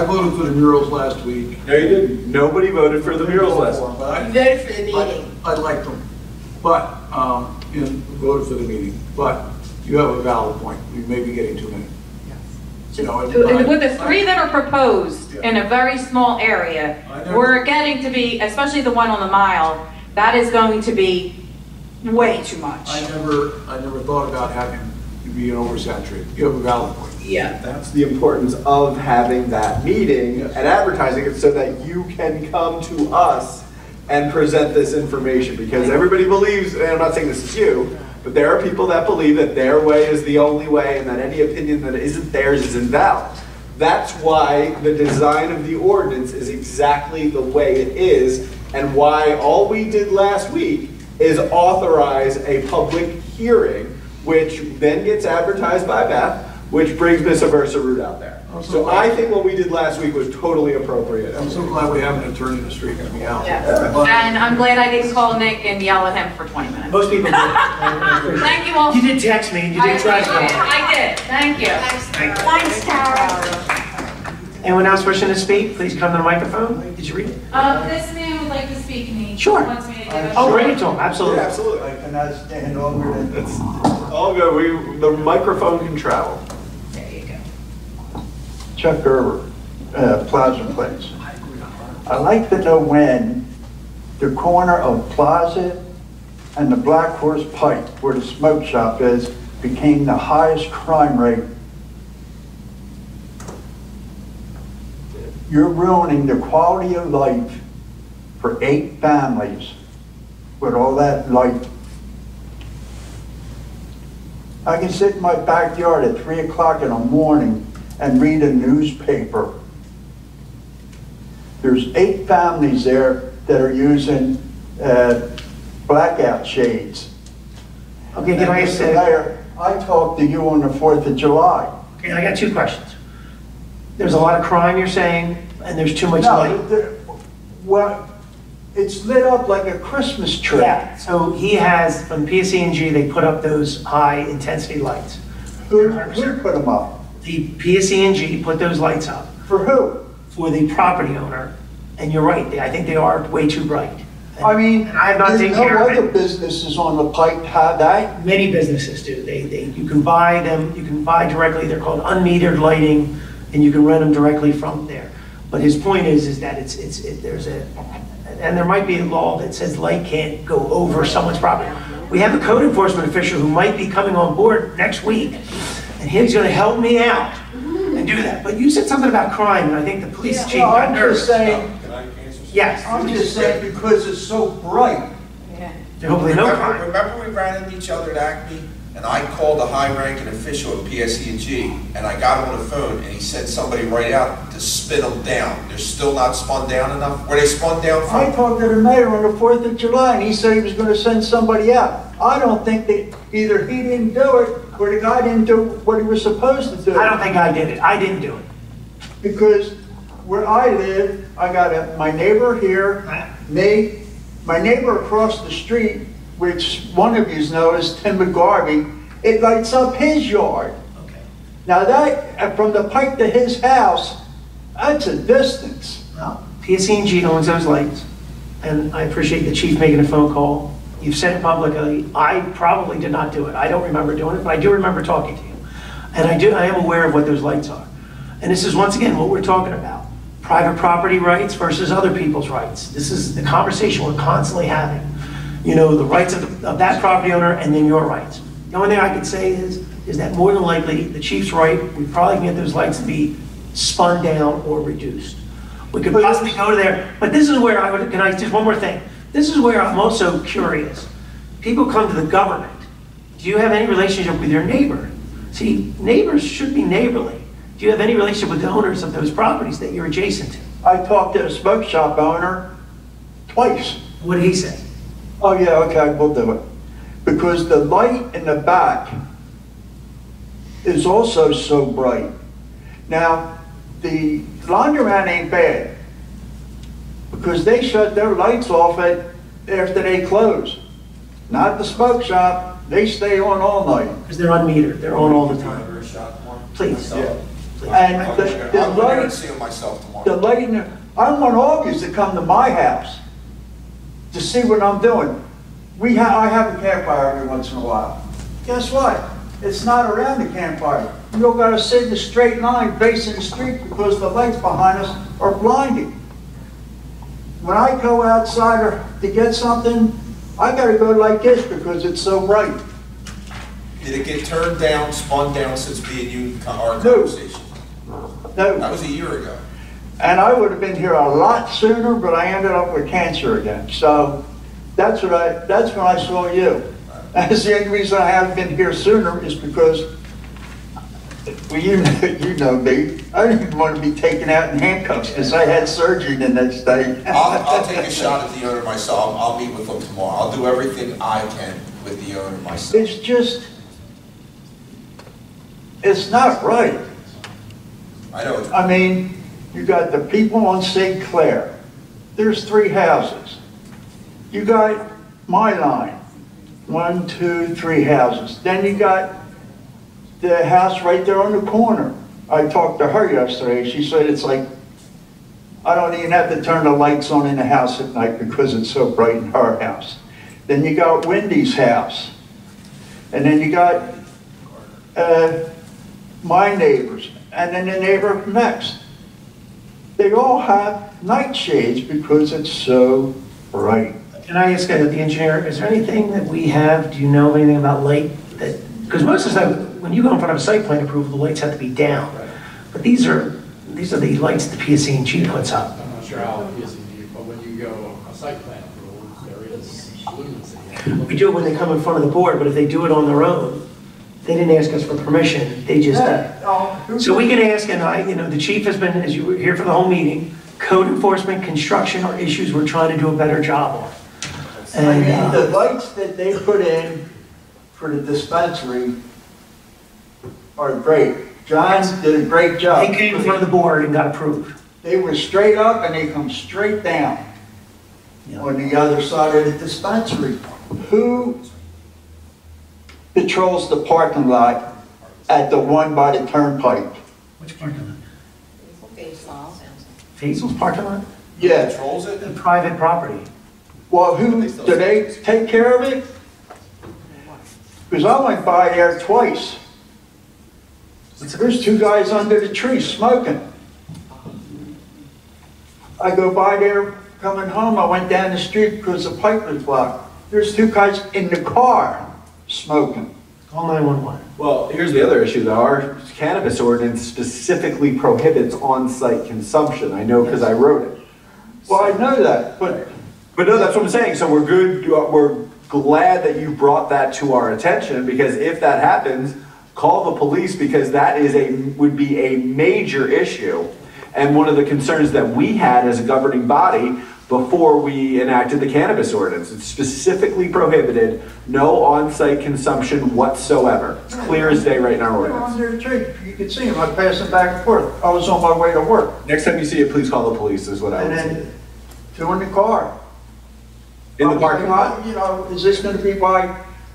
[SPEAKER 6] voted for the murals last week.
[SPEAKER 9] No, you didn't. Nobody voted for the murals last week.
[SPEAKER 16] You voted for the meeting.
[SPEAKER 6] I liked them, but, voted for the meeting, but you have a valid point. We may be getting too many. You know,
[SPEAKER 15] With the 3 that are proposed in a very small area, we're getting to be, especially the one on the mile, that is going to be way too much.
[SPEAKER 6] I never thought about having to be oversaturated. You have a valid point.
[SPEAKER 9] Yeah, that's the importance of having that meeting and advertising it so that you can come to us and present this information, because everybody believes, and I'm not saying this is you, But there are people that believe that their way is the only way and that any opinion that isn't theirs is invalid. That's why the design of the ordinance is exactly the way it is, and why all we did last week is authorize a public hearing, which then gets advertised by Beth, which brings Miss Aversa Root out there. So I think what we did last week was totally appropriate.
[SPEAKER 6] I'm so glad we have an attorney in the street to me out.
[SPEAKER 15] And I'm glad I didn't call Nick and yell at him for 20 minutes.
[SPEAKER 1] Most people did.
[SPEAKER 15] Thank you all.
[SPEAKER 1] You did text me, you did try to call.
[SPEAKER 15] I did, thank you.
[SPEAKER 3] Thanks, Tara.
[SPEAKER 1] Anyone else wishing to speak, please come to the microphone. Did you read it?
[SPEAKER 17] This man would like to speak to me.
[SPEAKER 1] Sure.
[SPEAKER 17] He wants me to give a-
[SPEAKER 1] Oh, bring it to him, absolutely.
[SPEAKER 9] Yeah, absolutely.
[SPEAKER 6] I cannot stand longer than
[SPEAKER 9] It's all good. The microphone can travel.
[SPEAKER 15] There you go.
[SPEAKER 18] Chuck Gerber, Plaza Place. I'd like to know when the corner of Plaza and the Black Horse Pike, where the smoke shop is, became the highest crime rate. You're ruining the quality of life for 8 families with all that light. I can sit in my backyard at 3 o'clock in the morning and read a newspaper. There's 8 families there that are using blackout shades.
[SPEAKER 1] Okay, can I
[SPEAKER 18] Mr.
[SPEAKER 1] say,
[SPEAKER 18] Mayor, I talked to you on the 4th of July.
[SPEAKER 1] okay, I got 2 questions. There's a lot of crime, you're saying, and there's too much
[SPEAKER 18] No,
[SPEAKER 1] light?
[SPEAKER 18] well, it's lit up like a Christmas tree.
[SPEAKER 1] Yeah, so he has, from PSE&G, they put up those high-intensity lights.
[SPEAKER 18] Who put them up?
[SPEAKER 1] The PSE&G put those lights up.
[SPEAKER 18] For who?
[SPEAKER 1] For the property owner, and you're right, I think they are way too bright.
[SPEAKER 18] I mean,
[SPEAKER 1] And I have not
[SPEAKER 18] there's
[SPEAKER 1] taken
[SPEAKER 18] no
[SPEAKER 1] care of
[SPEAKER 18] other
[SPEAKER 1] it.
[SPEAKER 18] businesses on the pike have that.
[SPEAKER 1] Many businesses do. You can buy them, you can buy directly, they're called unmetered lighting, and you can rent them directly from there. But his point is that there's a, and there might be a law that says light can't go over someone's property. We have a code enforcement official who might be coming on board next week, and he's gonna help me out and do that. But you said something about crime, and I think the police chief
[SPEAKER 18] Well,
[SPEAKER 1] got
[SPEAKER 18] I'm
[SPEAKER 1] nervous.
[SPEAKER 18] just saying,
[SPEAKER 1] Yes.
[SPEAKER 18] I'm just saying because it's so bright.
[SPEAKER 1] Hopefully no crime.
[SPEAKER 2] Remember we ran into each other at Acme, and I called a high-ranking official at PSE&G, and I got him on the phone, and he sent somebody right out to spin them down. They're still not spun down enough? Were they spun down
[SPEAKER 18] I
[SPEAKER 2] from?
[SPEAKER 18] talked to the mayor on the 4th of July, and he said he was gonna send somebody out. I don't think that either he didn't do it, or the guy didn't do what he was supposed to do.
[SPEAKER 1] I don't think I did it. I didn't do it.
[SPEAKER 18] Because where I live, I got my neighbor here, me, my neighbor across the street, which one of you know is Tim McGarvey, it lights up his yard.
[SPEAKER 1] Okay.
[SPEAKER 18] Now that, from the pike to his house, that's a distance.
[SPEAKER 1] Well, PSE&G owns those lights, and I appreciate the chief making a phone call. You've said it publicly. I probably did not do it. I don't remember doing it, but I do remember talking to you. And I am aware of what those lights are. And this is, once again, what we're talking about. Private property rights versus other people's rights. This is the conversation we're constantly having. You know, the rights of that property owner and then your rights. The only thing I could say is that more than likely, the chief's right, we probably can get those lights to be spun down or reduced. We could possibly go to there, but this is where just one more thing. This is where I'm also curious. People come to the government. Do you have any relationship with your neighbor? See, neighbors should be neighborly. Do you have any relationship with the owners of those properties that you're adjacent to?
[SPEAKER 18] I talked to the smoke shop owner twice.
[SPEAKER 1] What did he say?
[SPEAKER 18] Oh yeah, okay, we'll do it. Because the light in the back is also so bright. Now, the laundromat ain't bad because they shut their lights off after they close. Not the smoke shop, they stay on all night.
[SPEAKER 1] Because they're unmetered, they're on all the time. Please.
[SPEAKER 18] Yeah.
[SPEAKER 1] Please.
[SPEAKER 18] And
[SPEAKER 2] I'm
[SPEAKER 18] the
[SPEAKER 2] going to
[SPEAKER 18] light,
[SPEAKER 2] see him myself tomorrow.
[SPEAKER 18] the light in the, I want all of you to come to my house to see what I'm doing. I have a campfire every once in a while. Guess what? It's not around the campfire. You don't gotta sit in a straight line facing the street because the lights behind us are blinding. When I go outside to get something, I gotta go like this because it's so bright.
[SPEAKER 2] Did it get turned down, spun down since me and you, our
[SPEAKER 18] No.
[SPEAKER 2] conversation?
[SPEAKER 18] No.
[SPEAKER 2] That was a year ago.
[SPEAKER 18] And I would have been here a lot sooner, but I ended up with cancer again. So that's when I saw you. That's the only reason I haven't been here sooner is because, well, you know me. I didn't even want to be taken out in handcuffs because I had surgery the next day.
[SPEAKER 2] I'll take a shot at the owner myself. I'll meet with him tomorrow. I'll do everything I can with the owner myself.
[SPEAKER 18] It's just, it's not right.
[SPEAKER 2] I know.
[SPEAKER 18] I mean, you got the people on St. Clair. There's 3 houses. You got my line, 1, 2, 3 houses. Then you got the house right there on the corner. I talked to her yesterday. She said it's like, I don't even have to turn the lights on in the house at night because it's so bright in her house. Then you got Wendy's house. And then you got my neighbors. And then the neighbor next. They all have night shades because it's so bright.
[SPEAKER 1] Can I ask the engineer, is there anything that we have, do you know anything about light? Because most of the time, when you go in front of a site plan approval, the lights have to be down. But these are the lights the PSE&G puts up.
[SPEAKER 12] I'm not sure how PSE&G, but when you go a site plan approval, there is lumens that you have to
[SPEAKER 1] We do it when they come in front of the board, but if they do it on their own, they didn't ask us for permission, they just did. So we can ask, and the chief has been, as you were here for the whole meeting, code enforcement, construction are issues we're trying to do a better job on.
[SPEAKER 18] I mean, the lights that they put in for the dispensary are great. John did a great job.
[SPEAKER 1] They came in front of the board and got approved.
[SPEAKER 18] They were straight up and they come straight down on the other side of the dispensary. Who patrols the parking lot at the one by the turnpike?
[SPEAKER 1] Which parking lot? Faisal's parking lot?
[SPEAKER 18] Yeah.
[SPEAKER 2] Controls it?
[SPEAKER 1] The private property.
[SPEAKER 18] Well, do they take care of it? Because I went by there twice. There's 2 guys under the tree smoking. I go by there coming home. I went down the street because the pipe was blocked. There's 2 guys in the car smoking.
[SPEAKER 1] Call 911.
[SPEAKER 9] Well, here's the other issue, though. Our cannabis ordinance specifically prohibits on-site consumption. I know because I wrote it.
[SPEAKER 18] Well, I know that, but
[SPEAKER 9] no, that's what I'm saying. So we're good. We're glad that you brought that to our attention, because if that happens, call the police, because that would be a major issue, and one of the concerns that we had as a governing body before we enacted the cannabis ordinance. It's specifically prohibited, no on-site consumption whatsoever. It's clear as day right in our
[SPEAKER 18] they're
[SPEAKER 9] ordinance.
[SPEAKER 18] under the tree. You can see them. I pass them back and forth. I was on my way to work.
[SPEAKER 9] Next time you see it, please call the police, is what I
[SPEAKER 18] And
[SPEAKER 9] would say.
[SPEAKER 18] then 2 in the car.
[SPEAKER 9] In the parking lot?
[SPEAKER 18] You know, is this going to be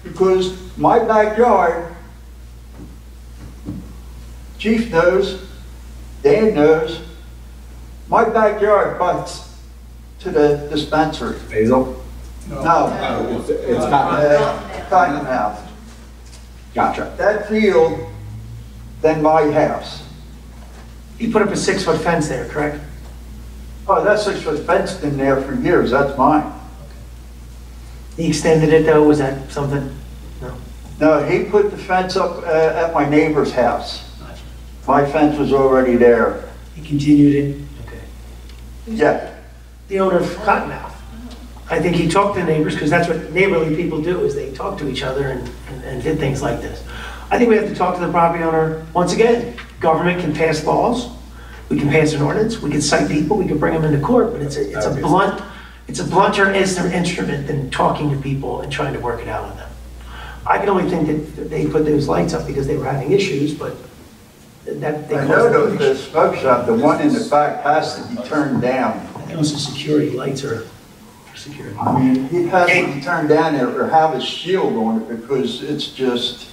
[SPEAKER 18] because my backyard, Chief knows, Dan knows, my backyard butts to the dispensary.
[SPEAKER 9] Basil?
[SPEAKER 18] No.
[SPEAKER 9] It's Cotton.
[SPEAKER 18] Cottonmouth.
[SPEAKER 9] Gotcha.
[SPEAKER 18] That field, then my house.
[SPEAKER 1] You put up a 6-foot fence there, correct?
[SPEAKER 18] Oh, that 6-foot fence been there for years. That's mine.
[SPEAKER 1] He extended it though, was that something? No.
[SPEAKER 18] No, he put the fence up at my neighbor's house. My fence was already there.
[SPEAKER 1] He continued it? Okay.
[SPEAKER 18] Yeah.
[SPEAKER 1] The owner of Cottonmouth. I think he talked to neighbors, because that's what neighborly people do, is they talk to each other and did things like this. I think we have to talk to the property owner, once again, government can pass laws, we can pass an ordinance, we can cite people, we can bring them into court, but it's a blunter instrument than talking to people and trying to work it out with them. I can only think that they put those lights up because they were having issues, but that they
[SPEAKER 18] I
[SPEAKER 1] caused
[SPEAKER 18] know
[SPEAKER 1] them
[SPEAKER 18] the
[SPEAKER 1] issues.
[SPEAKER 18] smoke shop, the one in the back has to be turned down.
[SPEAKER 1] And also security lights are for security.
[SPEAKER 18] I mean, he has to be turned down or have a shield on it because it's just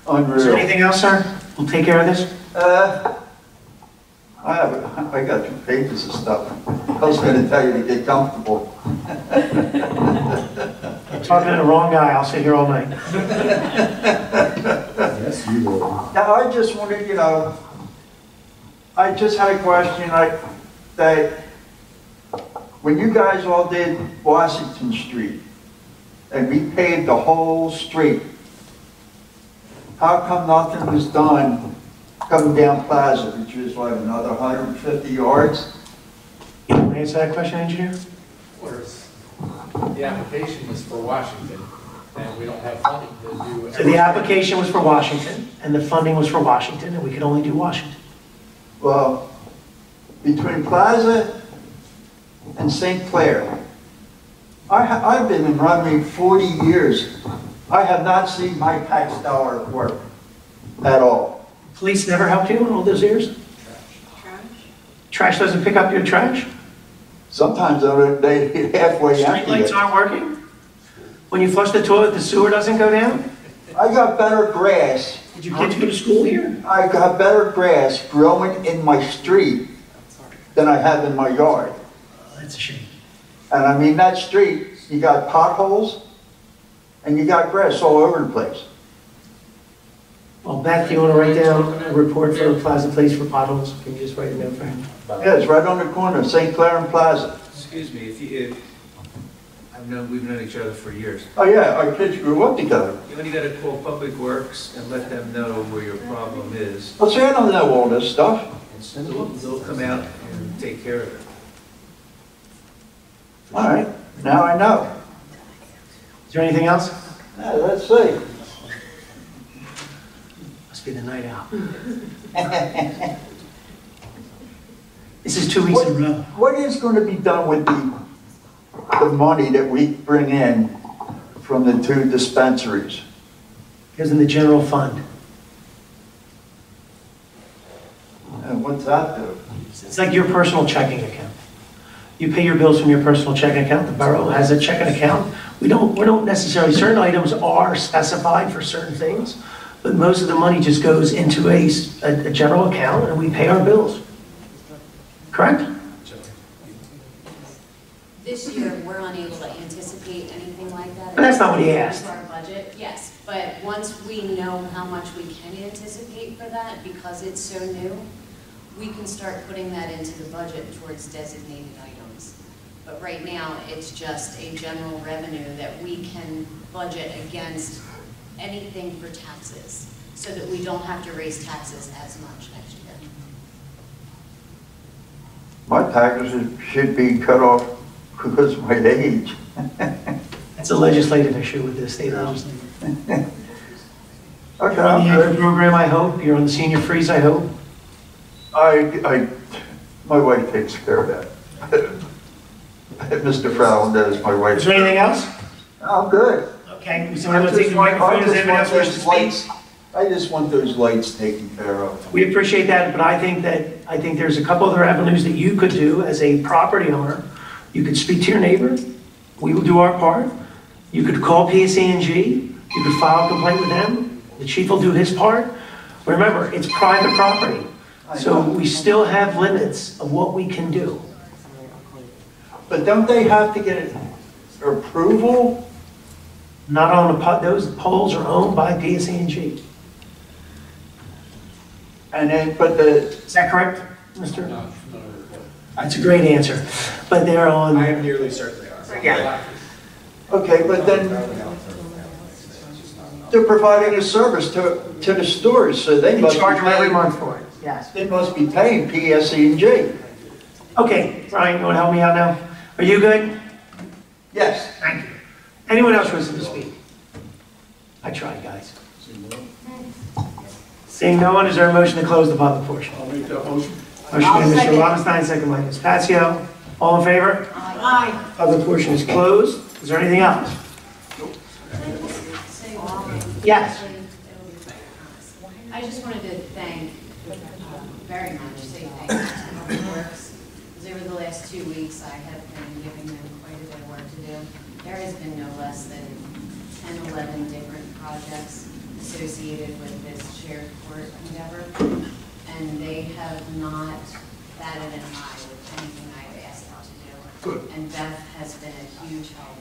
[SPEAKER 18] unreal.
[SPEAKER 1] Is there anything else, sir? We'll take care of this?
[SPEAKER 18] I got 2 pages of stuff. I was going to tell you to get comfortable.
[SPEAKER 1] I'm talking to the wrong guy, I'll sit here all night.
[SPEAKER 9] Yes, you will.
[SPEAKER 18] Now, I just wanted, I just had a question that when you guys all did Washington Street and we paved the whole street, how come nothing was done coming down Plaza, which was like another 150 yards?
[SPEAKER 1] You want to answer that question, engineer?
[SPEAKER 12] Of course. The application was for Washington. and we don't have funding to do.
[SPEAKER 1] So the
[SPEAKER 12] everything.
[SPEAKER 1] application was for Washington, and the funding was for Washington, and we could only do Washington.
[SPEAKER 18] Well, between Plaza and St. Clair, I've been in Runnemede 40 years. I have not seen my tax dollar work at all.
[SPEAKER 1] Police never helped you in all those years? Trash doesn't pick up your trash?
[SPEAKER 18] Sometimes they halfway empty
[SPEAKER 1] Streetlights
[SPEAKER 18] it.
[SPEAKER 1] aren't working? When you flush the toilet, the sewer doesn't go down?
[SPEAKER 18] I got better grass.
[SPEAKER 1] Did your kids go to school here?
[SPEAKER 18] I got better grass growing in my street than I have in my yard.
[SPEAKER 1] That's a shame.
[SPEAKER 18] And I mean, that street, you got potholes and you got grass all over the place.
[SPEAKER 1] Well, Beth, do you want to write down a report for Plaza Place for potholes? Can you just write it down for him?
[SPEAKER 18] Yeah, it's right on the corner of St. Clair and Plaza.
[SPEAKER 10] Excuse me, we've known each other for years.
[SPEAKER 18] Oh yeah, our kids grew up together.
[SPEAKER 10] You only gotta call Public Works and let them know where your problem is,
[SPEAKER 18] Well, see, I don't know all this stuff.
[SPEAKER 10] and they'll come out and take care of it.
[SPEAKER 18] All right, now I know.
[SPEAKER 1] Is there anything else?
[SPEAKER 18] Yeah, let's see.
[SPEAKER 1] Must be the night out. This is 2 weeks in a row.
[SPEAKER 18] What is going to be done with the money that we bring in from the 2 dispensaries?
[SPEAKER 1] Goes in the general fund.
[SPEAKER 18] And what's that do?
[SPEAKER 1] It's like your personal checking account. You pay your bills from your personal checking account. The borough has a checking account. We don't necessarily, certain items are specified for certain things, but most of the money just goes into a general account and we pay our bills. Correct?
[SPEAKER 11] This year, we're unable to anticipate anything like that.
[SPEAKER 1] But that's not what he asked.
[SPEAKER 11] Our budget, yes, but once we know how much we can anticipate for that, because it's so new, we can start putting that into the budget towards designated items. But right now, it's just a general revenue that we can budget against anything for taxes, so that we don't have to raise taxes as much next year.
[SPEAKER 18] My taxes should be cut off because of my age.
[SPEAKER 1] It's a legislative issue with the state legislature.
[SPEAKER 18] Okay,
[SPEAKER 1] You're on
[SPEAKER 18] I'm
[SPEAKER 1] the active
[SPEAKER 18] good.
[SPEAKER 1] program, I hope. You're on the senior freeze, I hope.
[SPEAKER 18] My wife takes care of that. Mr. Fallon does, my wife.
[SPEAKER 1] Is there anything else?
[SPEAKER 18] I'm good.
[SPEAKER 1] Okay, someone want to take the microphone? Does anyone else wish to speak?
[SPEAKER 18] I just want those lights taken care of.
[SPEAKER 1] We appreciate that, but I think there's a couple other avenues that you could do as a property owner. You could speak to your neighbor. We will do our part. You could call PSE&G. You could file a complaint with them. The chief will do his part. Remember, it's private property. So we still have limits of what we can do.
[SPEAKER 18] But don't they have to get approval?
[SPEAKER 1] Not on those poles are owned by PSE&G.
[SPEAKER 18] And then, but the...
[SPEAKER 1] Is that correct, Mr.? No. That's a great answer. But they're on...
[SPEAKER 9] I am nearly certain they are.
[SPEAKER 1] Yeah.
[SPEAKER 18] Okay, but then they're providing a service to the stores, so they
[SPEAKER 1] They
[SPEAKER 18] must
[SPEAKER 1] charge
[SPEAKER 18] be
[SPEAKER 1] them every
[SPEAKER 18] paying,
[SPEAKER 1] month for it, yes.
[SPEAKER 18] they must be paying PSE&G.
[SPEAKER 1] Okay, Brian, you want to help me out now? Are you good?
[SPEAKER 18] Yes.
[SPEAKER 1] Thank you. Anyone else wishing to speak? I tried, guys. Seeing no one, is there a motion to close the public portion?
[SPEAKER 12] I'll make that motion.
[SPEAKER 1] Motion by Mr. Lobenstein, second by Ms. Patio. All in favor?
[SPEAKER 3] Aye.
[SPEAKER 1] Public portion is closed. Is there anything else? Yes.
[SPEAKER 11] I just wanted to thank, very much, say thank you to Public Works, because over the last 2 weeks, I have been giving them quite a bit of work to do. There has been no less than 10, 11 different projects associated with this shared court endeavor, and they have not batted an eye with anything I've asked them to do.
[SPEAKER 12] Good.
[SPEAKER 11] And Beth has been a huge help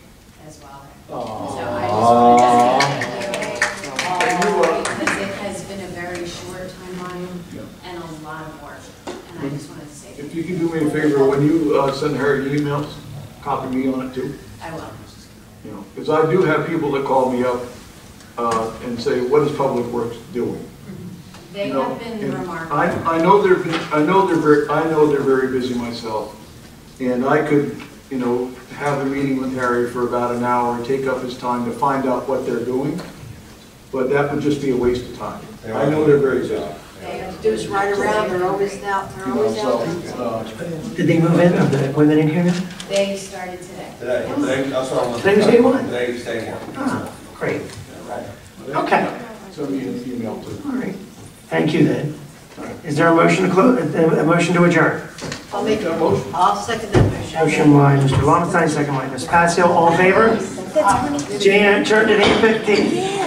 [SPEAKER 11] as well.
[SPEAKER 12] Aww.
[SPEAKER 11] So I just wanted to say thank you. Because it has been a very short timeline and a lot of work, and I just wanted to say
[SPEAKER 6] If you can do me a favor, when you send her emails, copy me on it too.
[SPEAKER 11] I will.
[SPEAKER 6] You know, because I do have people that call me up and say, "What is Public Works doing?"
[SPEAKER 11] They
[SPEAKER 6] You know,
[SPEAKER 11] have been
[SPEAKER 6] and
[SPEAKER 11] remarkable.
[SPEAKER 6] I know they're very busy myself, and I could, you know, have a meeting with Harry for about an hour and take up his time to find out what they're doing, but that would just be a waste of time. I know they're very busy.
[SPEAKER 4] They have to do is ride around, they're always out, they're always out.
[SPEAKER 1] Did they move in? Are the women in here now?
[SPEAKER 11] They started today.
[SPEAKER 2] Today, that's what I want.
[SPEAKER 1] Today was day one?
[SPEAKER 2] Today's day one.
[SPEAKER 1] Ah, great. Okay,
[SPEAKER 6] So you email to.
[SPEAKER 1] all right. Thank you then. Is there a motion to close, a motion to adjourn?
[SPEAKER 4] I'll make a motion. I'll second that motion.
[SPEAKER 1] Motion by Mr. Valentine, second by Ms. Patsy. All in favor? Jane adjourned at 8:15.